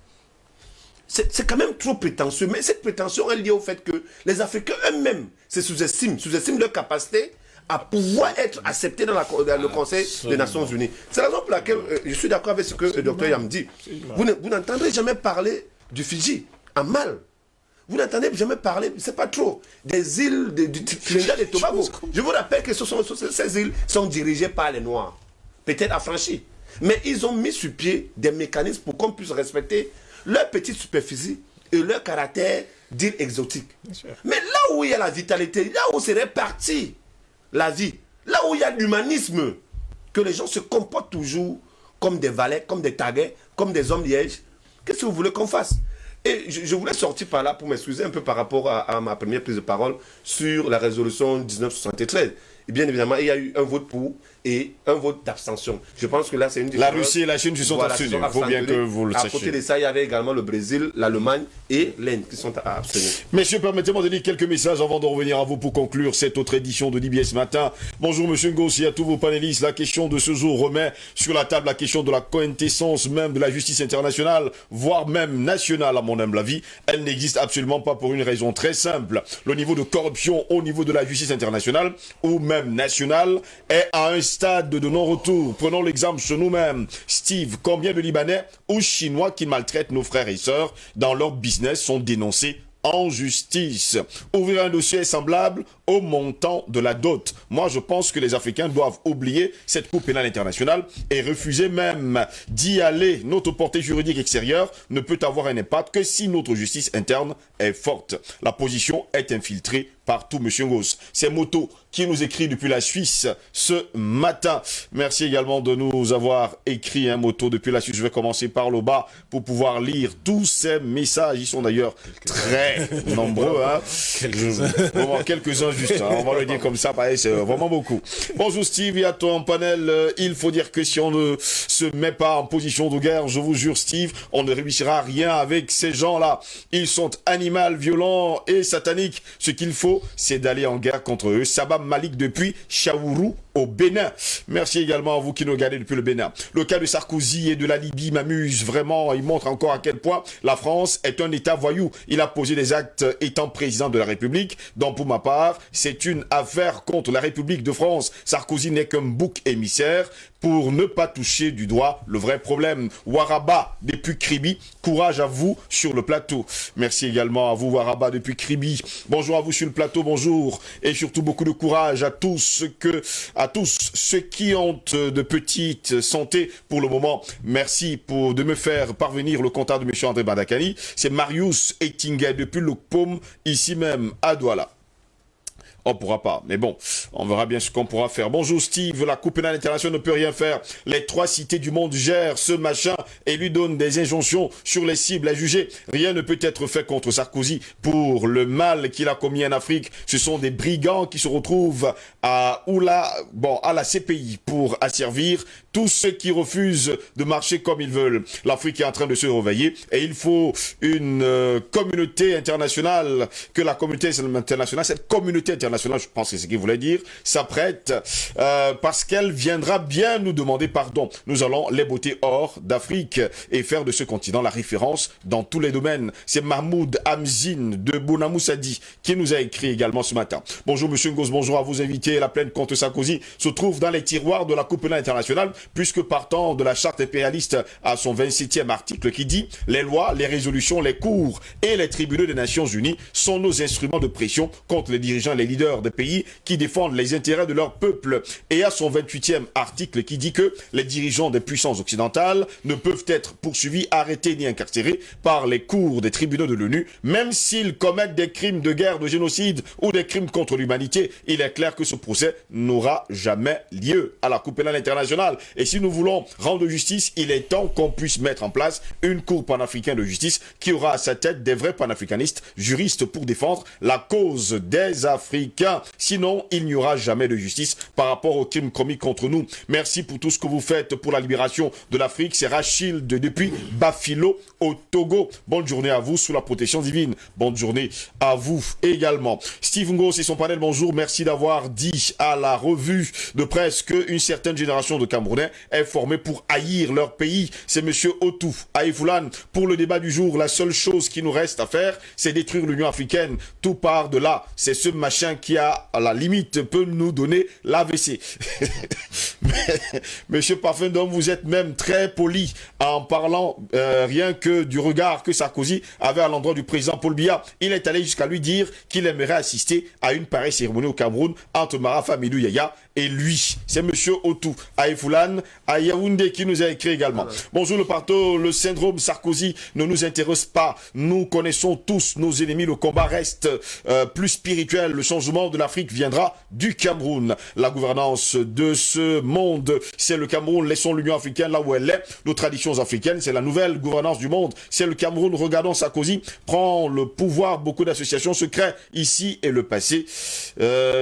C'est quand même trop prétentieux, mais cette prétention est liée au fait que les Africains eux-mêmes se sous-estiment leur capacité à pouvoir être acceptés dans le Conseil des Nations Unies. C'est la raison pour laquelle je suis d'accord avec ce que le docteur Yam dit. Vous n'entendrez jamais parler du Fidji en mal. Vous n'entendez jamais parler, c'est pas trop, des îles du Trinidad et Tobago. Je vous rappelle que ces îles sont dirigées par les Noirs, peut-être affranchis. Mais ils ont mis sur pied des mécanismes pour qu'on puisse respecter leur petite superficie et leur caractère d'île exotique. Mais là où il y a la vitalité, là où c'est réparti la vie, là où il y a l'humanisme, que les gens se comportent toujours comme des valets, comme des taguets, comme des hommes lièges, qu'est-ce que vous voulez qu'on fasse? Et je voulais sortir par là pour m'excuser un peu par rapport à ma première prise de parole sur la résolution 1973. Et bien évidemment, il y a eu un vote pour et un vote d'abstention. Je pense que là, c'est une différence. La Russie et la Chine se sont abstenus. Il faut bien que vous le sachiez. À côté de ça, il y avait également le Brésil, l'Allemagne et l'Inde qui sont abstenus. Messieurs, permettez-moi de lire quelques messages avant de revenir à vous pour conclure cette autre édition de DBS Matin. Bonjour Monsieur Ngossi, à tous vos panélistes. La question de ce jour remet sur la table la question de la quintessence même de la justice internationale, voire même nationale à mon humble avis. Elle n'existe absolument pas pour une raison très simple. Le niveau de corruption au niveau de la justice internationale, ou même nationale, est à un stade de non-retour. Prenons l'exemple sur nous-mêmes. Steve, combien de Libanais ou Chinois qui maltraitent nos frères et sœurs dans leur business sont dénoncés en justice? Ouvrir un dossier semblable au montant de la dot. Moi, je pense que les Africains doivent oublier cette Cour pénale internationale et refuser même d'y aller. Notre portée juridique extérieure ne peut avoir un impact que si notre justice interne est forte. La position est infiltrée partout, Monsieur Ngoss. C'est Moto qui nous écrit depuis la Suisse ce matin. Merci également de nous avoir écrit un Moto depuis la Suisse. Je vais commencer par le bas pour pouvoir lire tous ces messages. Ils sont d'ailleurs très nombreux. Hein. Quelques-uns juste. Hein. On va le dire comme ça, pareil, c'est vraiment beaucoup. Bonjour Steve, il y a ton panel. Il faut dire que si on ne se met pas en position de guerre, je vous jure Steve, on ne réussira à rien avec ces gens-là. Ils sont animaux, violents et sataniques. Ce qu'il faut, c'est d'aller en guerre contre eux. Sabah Malik depuis Chaourou au Bénin. Merci également à vous qui nous regardez depuis le Bénin. Le cas de Sarkozy et de la Libye m'amuse vraiment. Il montre encore à quel point la France est un État voyou. Il a posé des actes étant président de la République. Donc pour ma part, c'est une affaire contre la République de France. Sarkozy n'est qu'un bouc émissaire pour ne pas toucher du doigt le vrai problème. Waraba depuis Kribi, courage à vous sur le plateau. Merci également à vous Waraba depuis Kribi. Bonjour à vous sur le plateau, bonjour. Et surtout beaucoup de courage à tous ceux qui ont de petites santé pour le moment. Merci de me faire parvenir le contact de M. André Badakani. C'est Marius Ettinger depuis le Paume, ici même à Douala. On pourra pas, mais bon, on verra bien ce qu'on pourra faire. Bonjour Steve, la Cour pénale internationale ne peut rien faire. Les 3 cités du monde gèrent ce machin et lui donnent des injonctions sur les cibles à juger. Rien ne peut être fait contre Sarkozy pour le mal qu'il a commis en Afrique. Ce sont des brigands qui se retrouvent à la CPI pour asservir tous ceux qui refusent de marcher comme ils veulent. L'Afrique est en train de se réveiller et il faut une communauté internationale, que la communauté internationale, cette communauté internationale, je pense que c'est ce qu'il voulait dire, s'apprête parce qu'elle viendra bien nous demander pardon. Nous allons les botter hors d'Afrique et faire de ce continent la référence dans tous les domaines. C'est Mahmoud Hamzine de Bonamoussadi qui nous a écrit également ce matin. Bonjour Monsieur Ngos, bonjour à vos invités. La plainte contre Sarkozy se trouve dans les tiroirs de la Cour pénale internationale puisque partant de la charte impérialiste à son 27e article qui dit « Les lois, les résolutions, les cours et les tribunaux des Nations Unies sont nos instruments de pression contre les dirigeants et les leaders des pays qui défendent les intérêts de leur peuple. » Et à son 28e article qui dit que les dirigeants des puissances occidentales ne peuvent être poursuivis, arrêtés ni incarcérés par les cours des tribunaux de l'ONU, même s'ils commettent des crimes de guerre, de génocide ou des crimes contre l'humanité. Il est clair que ce procès n'aura jamais lieu à la Cour pénale internationale. Et si nous voulons rendre justice, il est temps qu'on puisse mettre en place une Cour panafricaine de justice qui aura à sa tête des vrais panafricanistes, juristes pour défendre la cause des Africains. Sinon, il n'y aura jamais de justice par rapport aux crimes commis contre nous. Merci pour tout ce que vous faites pour la libération de l'Afrique. C'est Rachid depuis Bafilo au Togo. Bonne journée à vous sous la protection divine. Bonne journée à vous également. Steve Ngos et son panel, bonjour. Merci d'avoir dit à la revue de presse qu'une certaine génération de Camerounais est formée pour haïr leur pays. C'est Monsieur Otou Aïfoulan. Pour le débat du jour, la seule chose qui nous reste à faire, c'est détruire l'Union africaine. Tout part de là. C'est ce machin qui, à la limite, peut nous donner l'AVC. Monsieur Parfum d'Homme, vous êtes même très poli en parlant rien que du regard que Sarkozy avait à l'endroit du président Paul Biya. Il est allé jusqu'à lui dire qu'il aimerait assister à une pareille cérémonie au Cameroun entre Marafa Milou Yaya et lui. C'est Monsieur Otou Aïfoulan à Yaoundé qui nous a écrit également. Bonjour le parto, le syndrome Sarkozy ne nous intéresse pas. Nous connaissons tous nos ennemis. Le combat reste plus spirituel. Le changement de l'Afrique viendra du Cameroun. La gouvernance de ce monde, c'est le Cameroun. Laissons l'Union africaine là où elle est. Nos traditions africaines, c'est la nouvelle gouvernance du monde. C'est le Cameroun. Regardons Sarkozy prend le pouvoir. Beaucoup d'associations se créent ici et le passé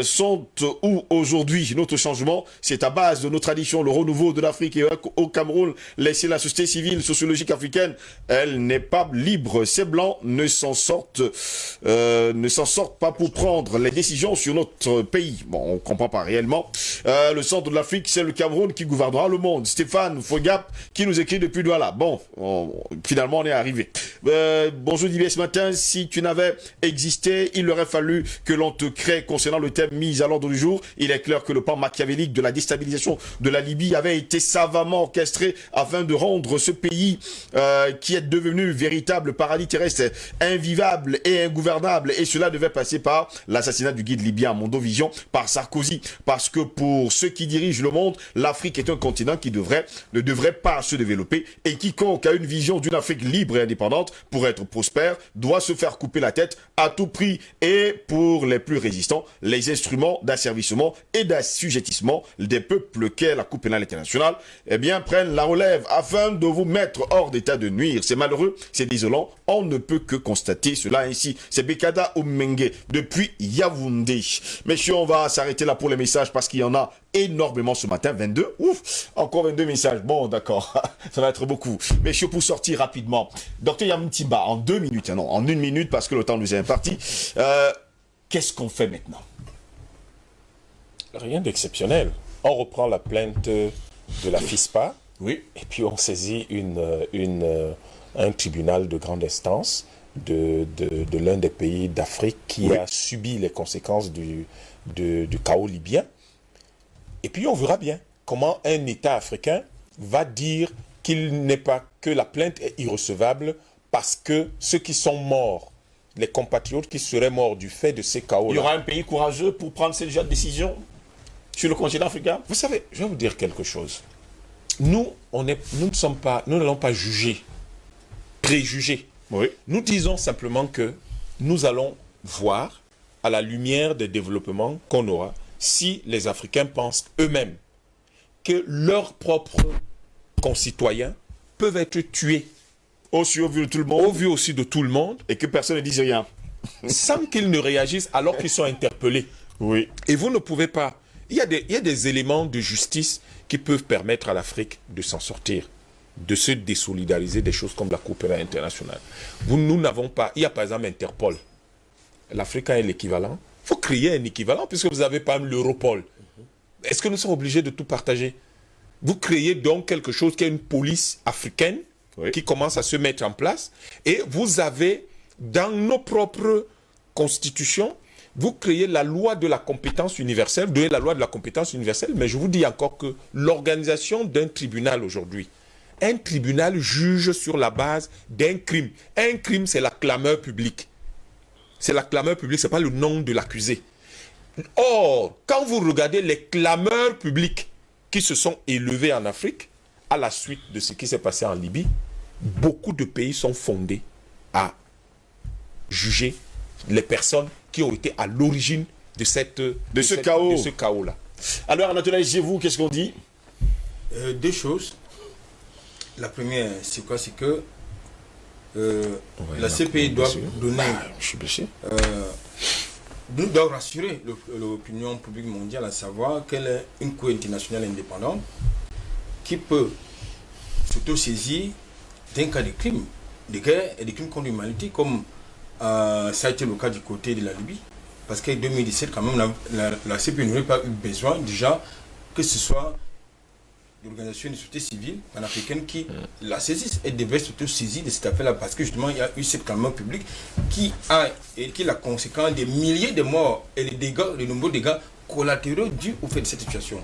sont où aujourd'hui? Notre changement, c'est à base de nos traditions, le renouveau de l'Afrique et au Cameroun. Laisser la société civile, sociologique africaine, elle n'est pas libre. Ces blancs ne s'en sortent pas pour prendre les décisions sur notre pays. Bon, on comprend pas réellement. Le centre de l'Afrique, c'est le Cameroun qui gouvernera le monde. Stéphane Fogap qui nous écrit depuis Douala. Bon, finalement on est arrivé. Bonjour Didier, ce matin, si tu n'avais existé, il aurait fallu que l'on te crée concernant le thème mis à l'ordre du jour. Il est clair que le plan machiavélique de la déstabilisation de la Libye avait été savamment orchestré afin de rendre ce pays qui est devenu véritable paradis terrestre invivable et ingouvernable. Et cela devait passer par l'assassinat du guide libyen Mondovision par Sarkozy. Parce que pour ceux qui dirigent le monde, l'Afrique est un continent qui ne devrait pas se développer. Et quiconque a une vision d'une Afrique libre et indépendante pour être prospère doit se faire couper la tête à tout prix. Et pour les plus résistants, les instruments d'asservissement et d'assujettissement des peuples qu'est la Cour pénale internationale, eh bien, prennent la relève afin de vous mettre hors d'état de nuire. C'est malheureux, c'est désolant. On ne peut que constater cela ainsi. C'est Bekada Omenge depuis Yaoundé. Messieurs, on va s'arrêter là pour les messages parce qu'il y en a énormément ce matin. 22. Ouf, encore 22 messages. Bon, d'accord. Ça va être beaucoup. Messieurs, pour sortir rapidement. Docteur Yamtimba, en 2 minutes, non, en 1 minute parce que le temps nous est imparti. Qu'est-ce qu'on fait maintenant? Rien d'exceptionnel. On reprend la plainte de la FISPA. Oui. Et puis on saisit un tribunal de grande instance de l'un des pays d'Afrique qui a subi les conséquences du chaos libyen. Et puis on verra bien comment un État africain va dire qu'il n'est pas, que la plainte est irrecevable parce que ceux qui sont morts, les compatriotes qui seraient morts du fait de ces chaos-là. Il y aura un pays courageux pour prendre ce genre de décision sur le continent africain? Vous savez, je vais vous dire quelque chose. Nous n'allons pas juger, préjuger. Oui. Nous disons simplement que nous allons voir, à la lumière des développements qu'on aura, si les Africains pensent eux-mêmes que leurs propres concitoyens peuvent être tués Aussi au vu de tout le monde. au vu aussi de tout le monde, Et que personne ne dise rien. sans qu'ils ne réagissent alors qu'ils sont interpellés. Oui. Et vous ne pouvez pas il y a des éléments de justice qui peuvent permettre à l'Afrique de s'en sortir, de se désolidariser des choses comme la coopération internationale. Nous n'avons pas, il y a par exemple Interpol. L'Afrique a l'équivalent. Il faut créer un équivalent puisque vous avez pas l'Europol. Est-ce que nous sommes obligés de tout partager? Vous créez donc quelque chose qui est une police africaine qui commence à se mettre en place et vous avez dans nos propres constitutions, vous créez la loi de la compétence universelle, vous donnez la loi de la compétence universelle, mais je vous dis encore que l'organisation d'un tribunal aujourd'hui, un tribunal juge sur la base d'un crime. Un crime, c'est la clameur publique. C'est la clameur publique, ce n'est pas le nom de l'accusé. Or, quand vous regardez les clameurs publiques qui se sont élevées en Afrique, à la suite de ce qui s'est passé en Libye, beaucoup de pays sont fondés à juger les personnes qui ont été à l'origine de ce chaos-là. Alors, Anatole, chez vous, qu'est-ce qu'on dit? Deux choses. La première, c'est quoi? C'est que la CPI doit donner... je suis blessé. doit rassurer l'opinion publique mondiale à savoir qu'elle est une cour internationale indépendante qui peut s'auto-saisir d'un cas de crime, de guerre et de crimes contre l'humanité, comme ça a été le cas du côté de la Libye. Parce qu'en 2017, quand même, la CPI n'aurait pas eu besoin déjà que ce soit l'organisation de société civile panafricaine qui la saisisse. Elle devait s'auto-saisir de cette affaire-là parce que justement, il y a eu cette clameur publique qui a la conséquence des milliers de morts et les nombreux dégâts collatéraux dus au fait de cette situation.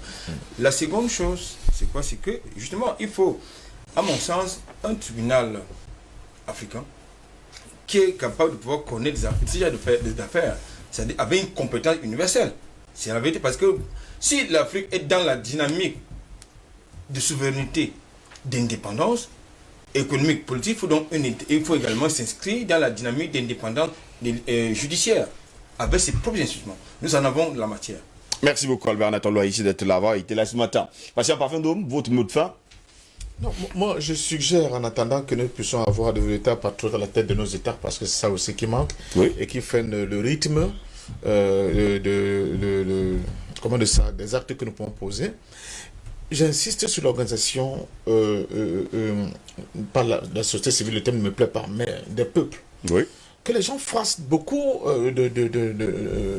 La seconde chose, c'est quoi? C'est que justement, il faut, à mon sens, un tribunal africain qui est capable de pouvoir connaître des affaires, c'est-à-dire avec une compétence universelle. C'est la vérité, parce que si l'Afrique est dans la dynamique de souveraineté, d'indépendance économique, politique, il faut également s'inscrire dans la dynamique d'indépendance judiciaire avec ses propres instruments. Nous en avons de la matière. Merci beaucoup, Albert Nathan ici d'être là, avoir été là ce matin. Patient Parfum d'Homme, votre mot de fin? Non, moi, je suggère, en attendant que nous puissions avoir de véritables patriotes à la tête de nos États, parce que c'est ça aussi qui manque, et qui freinent le rythme des actes que nous pouvons poser. J'insiste sur l'organisation par la société civile, le thème ne me plaît pas, mais des peuples. Oui. Que les gens fassent beaucoup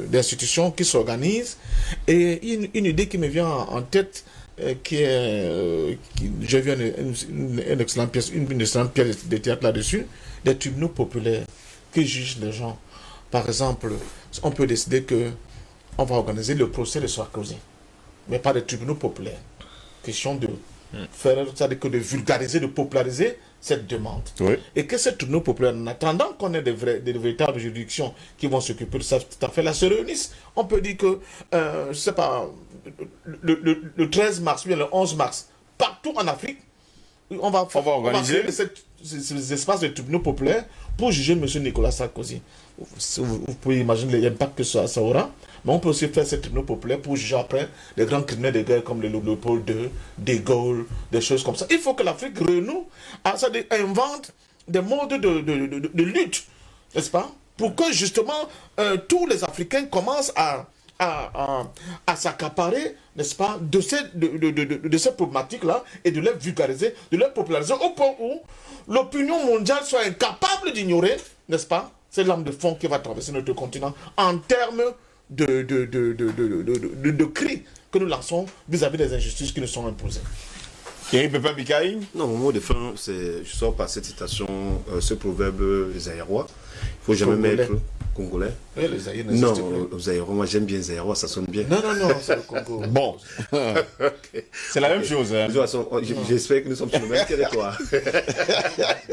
d'institutions qui s'organisent. Et une idée qui me vient en tête, j'ai vu une excellente pièce de théâtre là-dessus, des tribunaux populaires qui jugent les gens. Par exemple, on peut décider qu'on va organiser le procès de Sarkozy, mais pas des tribunaux populaires. Question de faire, c'est-à-dire que de vulgariser, de populariser cette demande. Oui. Et que ces tribunaux populaires, en attendant qu'on ait des véritables juridictions qui vont s'occuper de cette affaire-là, se réunissent. On peut dire que, je ne sais pas, le 13 mars, ou bien le 11 mars, partout en Afrique, on va organiser ces espaces de tribunaux populaires pour juger M. Nicolas Sarkozy. Vous pouvez imaginer l'impact que ça aura. Mais on peut aussi faire ces tribunaux populaires pour juger après les grands criminels de guerre comme le Léopold II, De Gaulle, des choses comme ça. Il faut que l'Afrique renoue, invente des modes de lutte, n'est-ce pas? Pour que justement tous les Africains commencent à s'accaparer, n'est-ce pas, de ces problématiques-là et de les vulgariser, de les populariser au point où l'opinion mondiale soit incapable d'ignorer, n'est-ce pas, cette lame de fond qui va traverser notre continent en termes de cris que nous lançons vis-à-vis des injustices qui nous sont imposées. Thierry Pépin Bikaï? Non, mon mot de fin, je sors par cette citation, ce proverbe zaïrois. Il ne faut jamais mettre... Congolais? Oui, les Zaïres non, Zaïrois, moi j'aime bien Zaïrois, ça sonne bien. Non, c'est le Congo. Bon, c'est la même chose. Hein. De toute façon, j'espère que nous sommes sur le même territoire.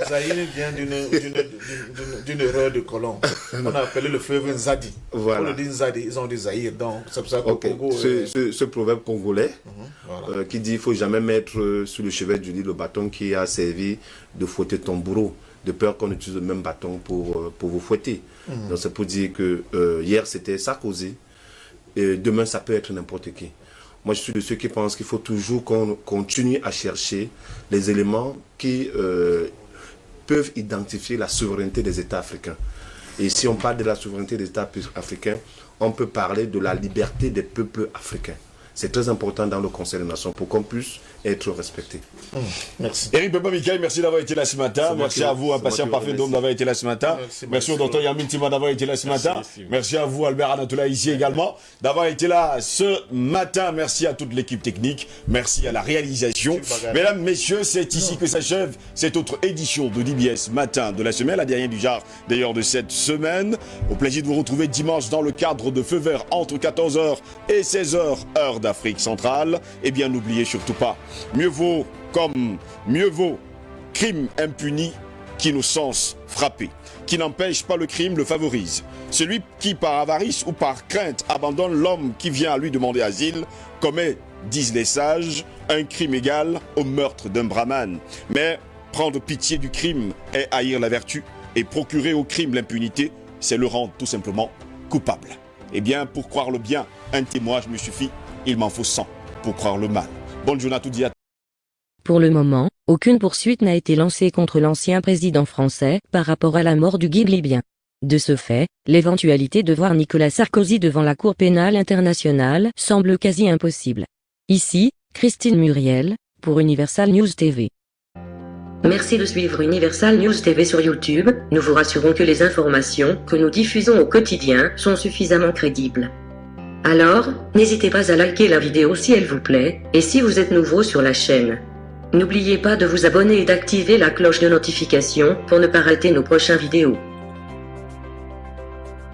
Zaïre vient d'une erreur de colon. On a appelé le fleuve Nzadi. Voilà. On le dit Nzadi, ils ont dit Zaïre, donc c'est pour ça que le Congo... Ce proverbe congolais qui dit qu'il ne faut jamais mettre sous le chevet du lit le bâton qui a servi de fouetter ton bourreau, de peur qu'on utilise le même bâton pour vous fouetter. Donc c'est pour dire que hier c'était Sarkozy, et demain ça peut être n'importe qui. Moi je suis de ceux qui pensent qu'il faut toujours qu'on continue à chercher les éléments qui peuvent identifier la souveraineté des États africains. Et si on parle de la souveraineté des États africains, on peut parler de la liberté des peuples africains. C'est très important dans le Conseil des Nations pour qu'on puisse être respecté. Merci. Eric Beba Mikaï, merci d'avoir été là ce matin. Merci à vous, patient parfait d'homme, d'avoir été là ce matin. Merci au docteur Yamin Tima d'avoir été là ce matin. Merci à vous, Albert Anatola, ici également, d'avoir été là ce matin. Merci à toute l'équipe technique. Merci à la réalisation. Mesdames, messieurs, c'est ici que s'achève cette autre édition de DBS Matin de la semaine, la dernière du genre d'ailleurs de cette semaine. Au plaisir de vous retrouver dimanche dans le cadre de Feu Vert entre 14h et 16h, heure d'Afrique centrale. Eh bien, n'oubliez surtout pas, mieux vaut crime impuni qu'innocence frappée. Qui n'empêche pas le crime le favorise. Celui qui par avarice ou par crainte abandonne l'homme qui vient à lui demander asile commet, disent les sages, un crime égal au meurtre d'un brahmane. Mais prendre pitié du crime est haïr la vertu et procurer au crime l'impunité, c'est le rendre tout simplement coupable. Eh bien, pour croire le bien, un témoignage me suffit, il m'en faut 100 pour croire le mal. Bonne journée à toutes et à tous. Pour le moment, aucune poursuite n'a été lancée contre l'ancien président français par rapport à la mort du guide libyen. De ce fait, l'éventualité de voir Nicolas Sarkozy devant la Cour pénale internationale semble quasi impossible. Ici, Christine Muriel, pour Universal News TV. Merci de suivre Universal News TV sur YouTube. Nous vous rassurons que les informations que nous diffusons au quotidien sont suffisamment crédibles. Alors, n'hésitez pas à liker la vidéo si elle vous plaît, et si vous êtes nouveau sur la chaîne. N'oubliez pas de vous abonner et d'activer la cloche de notification pour ne pas rater nos prochaines vidéos.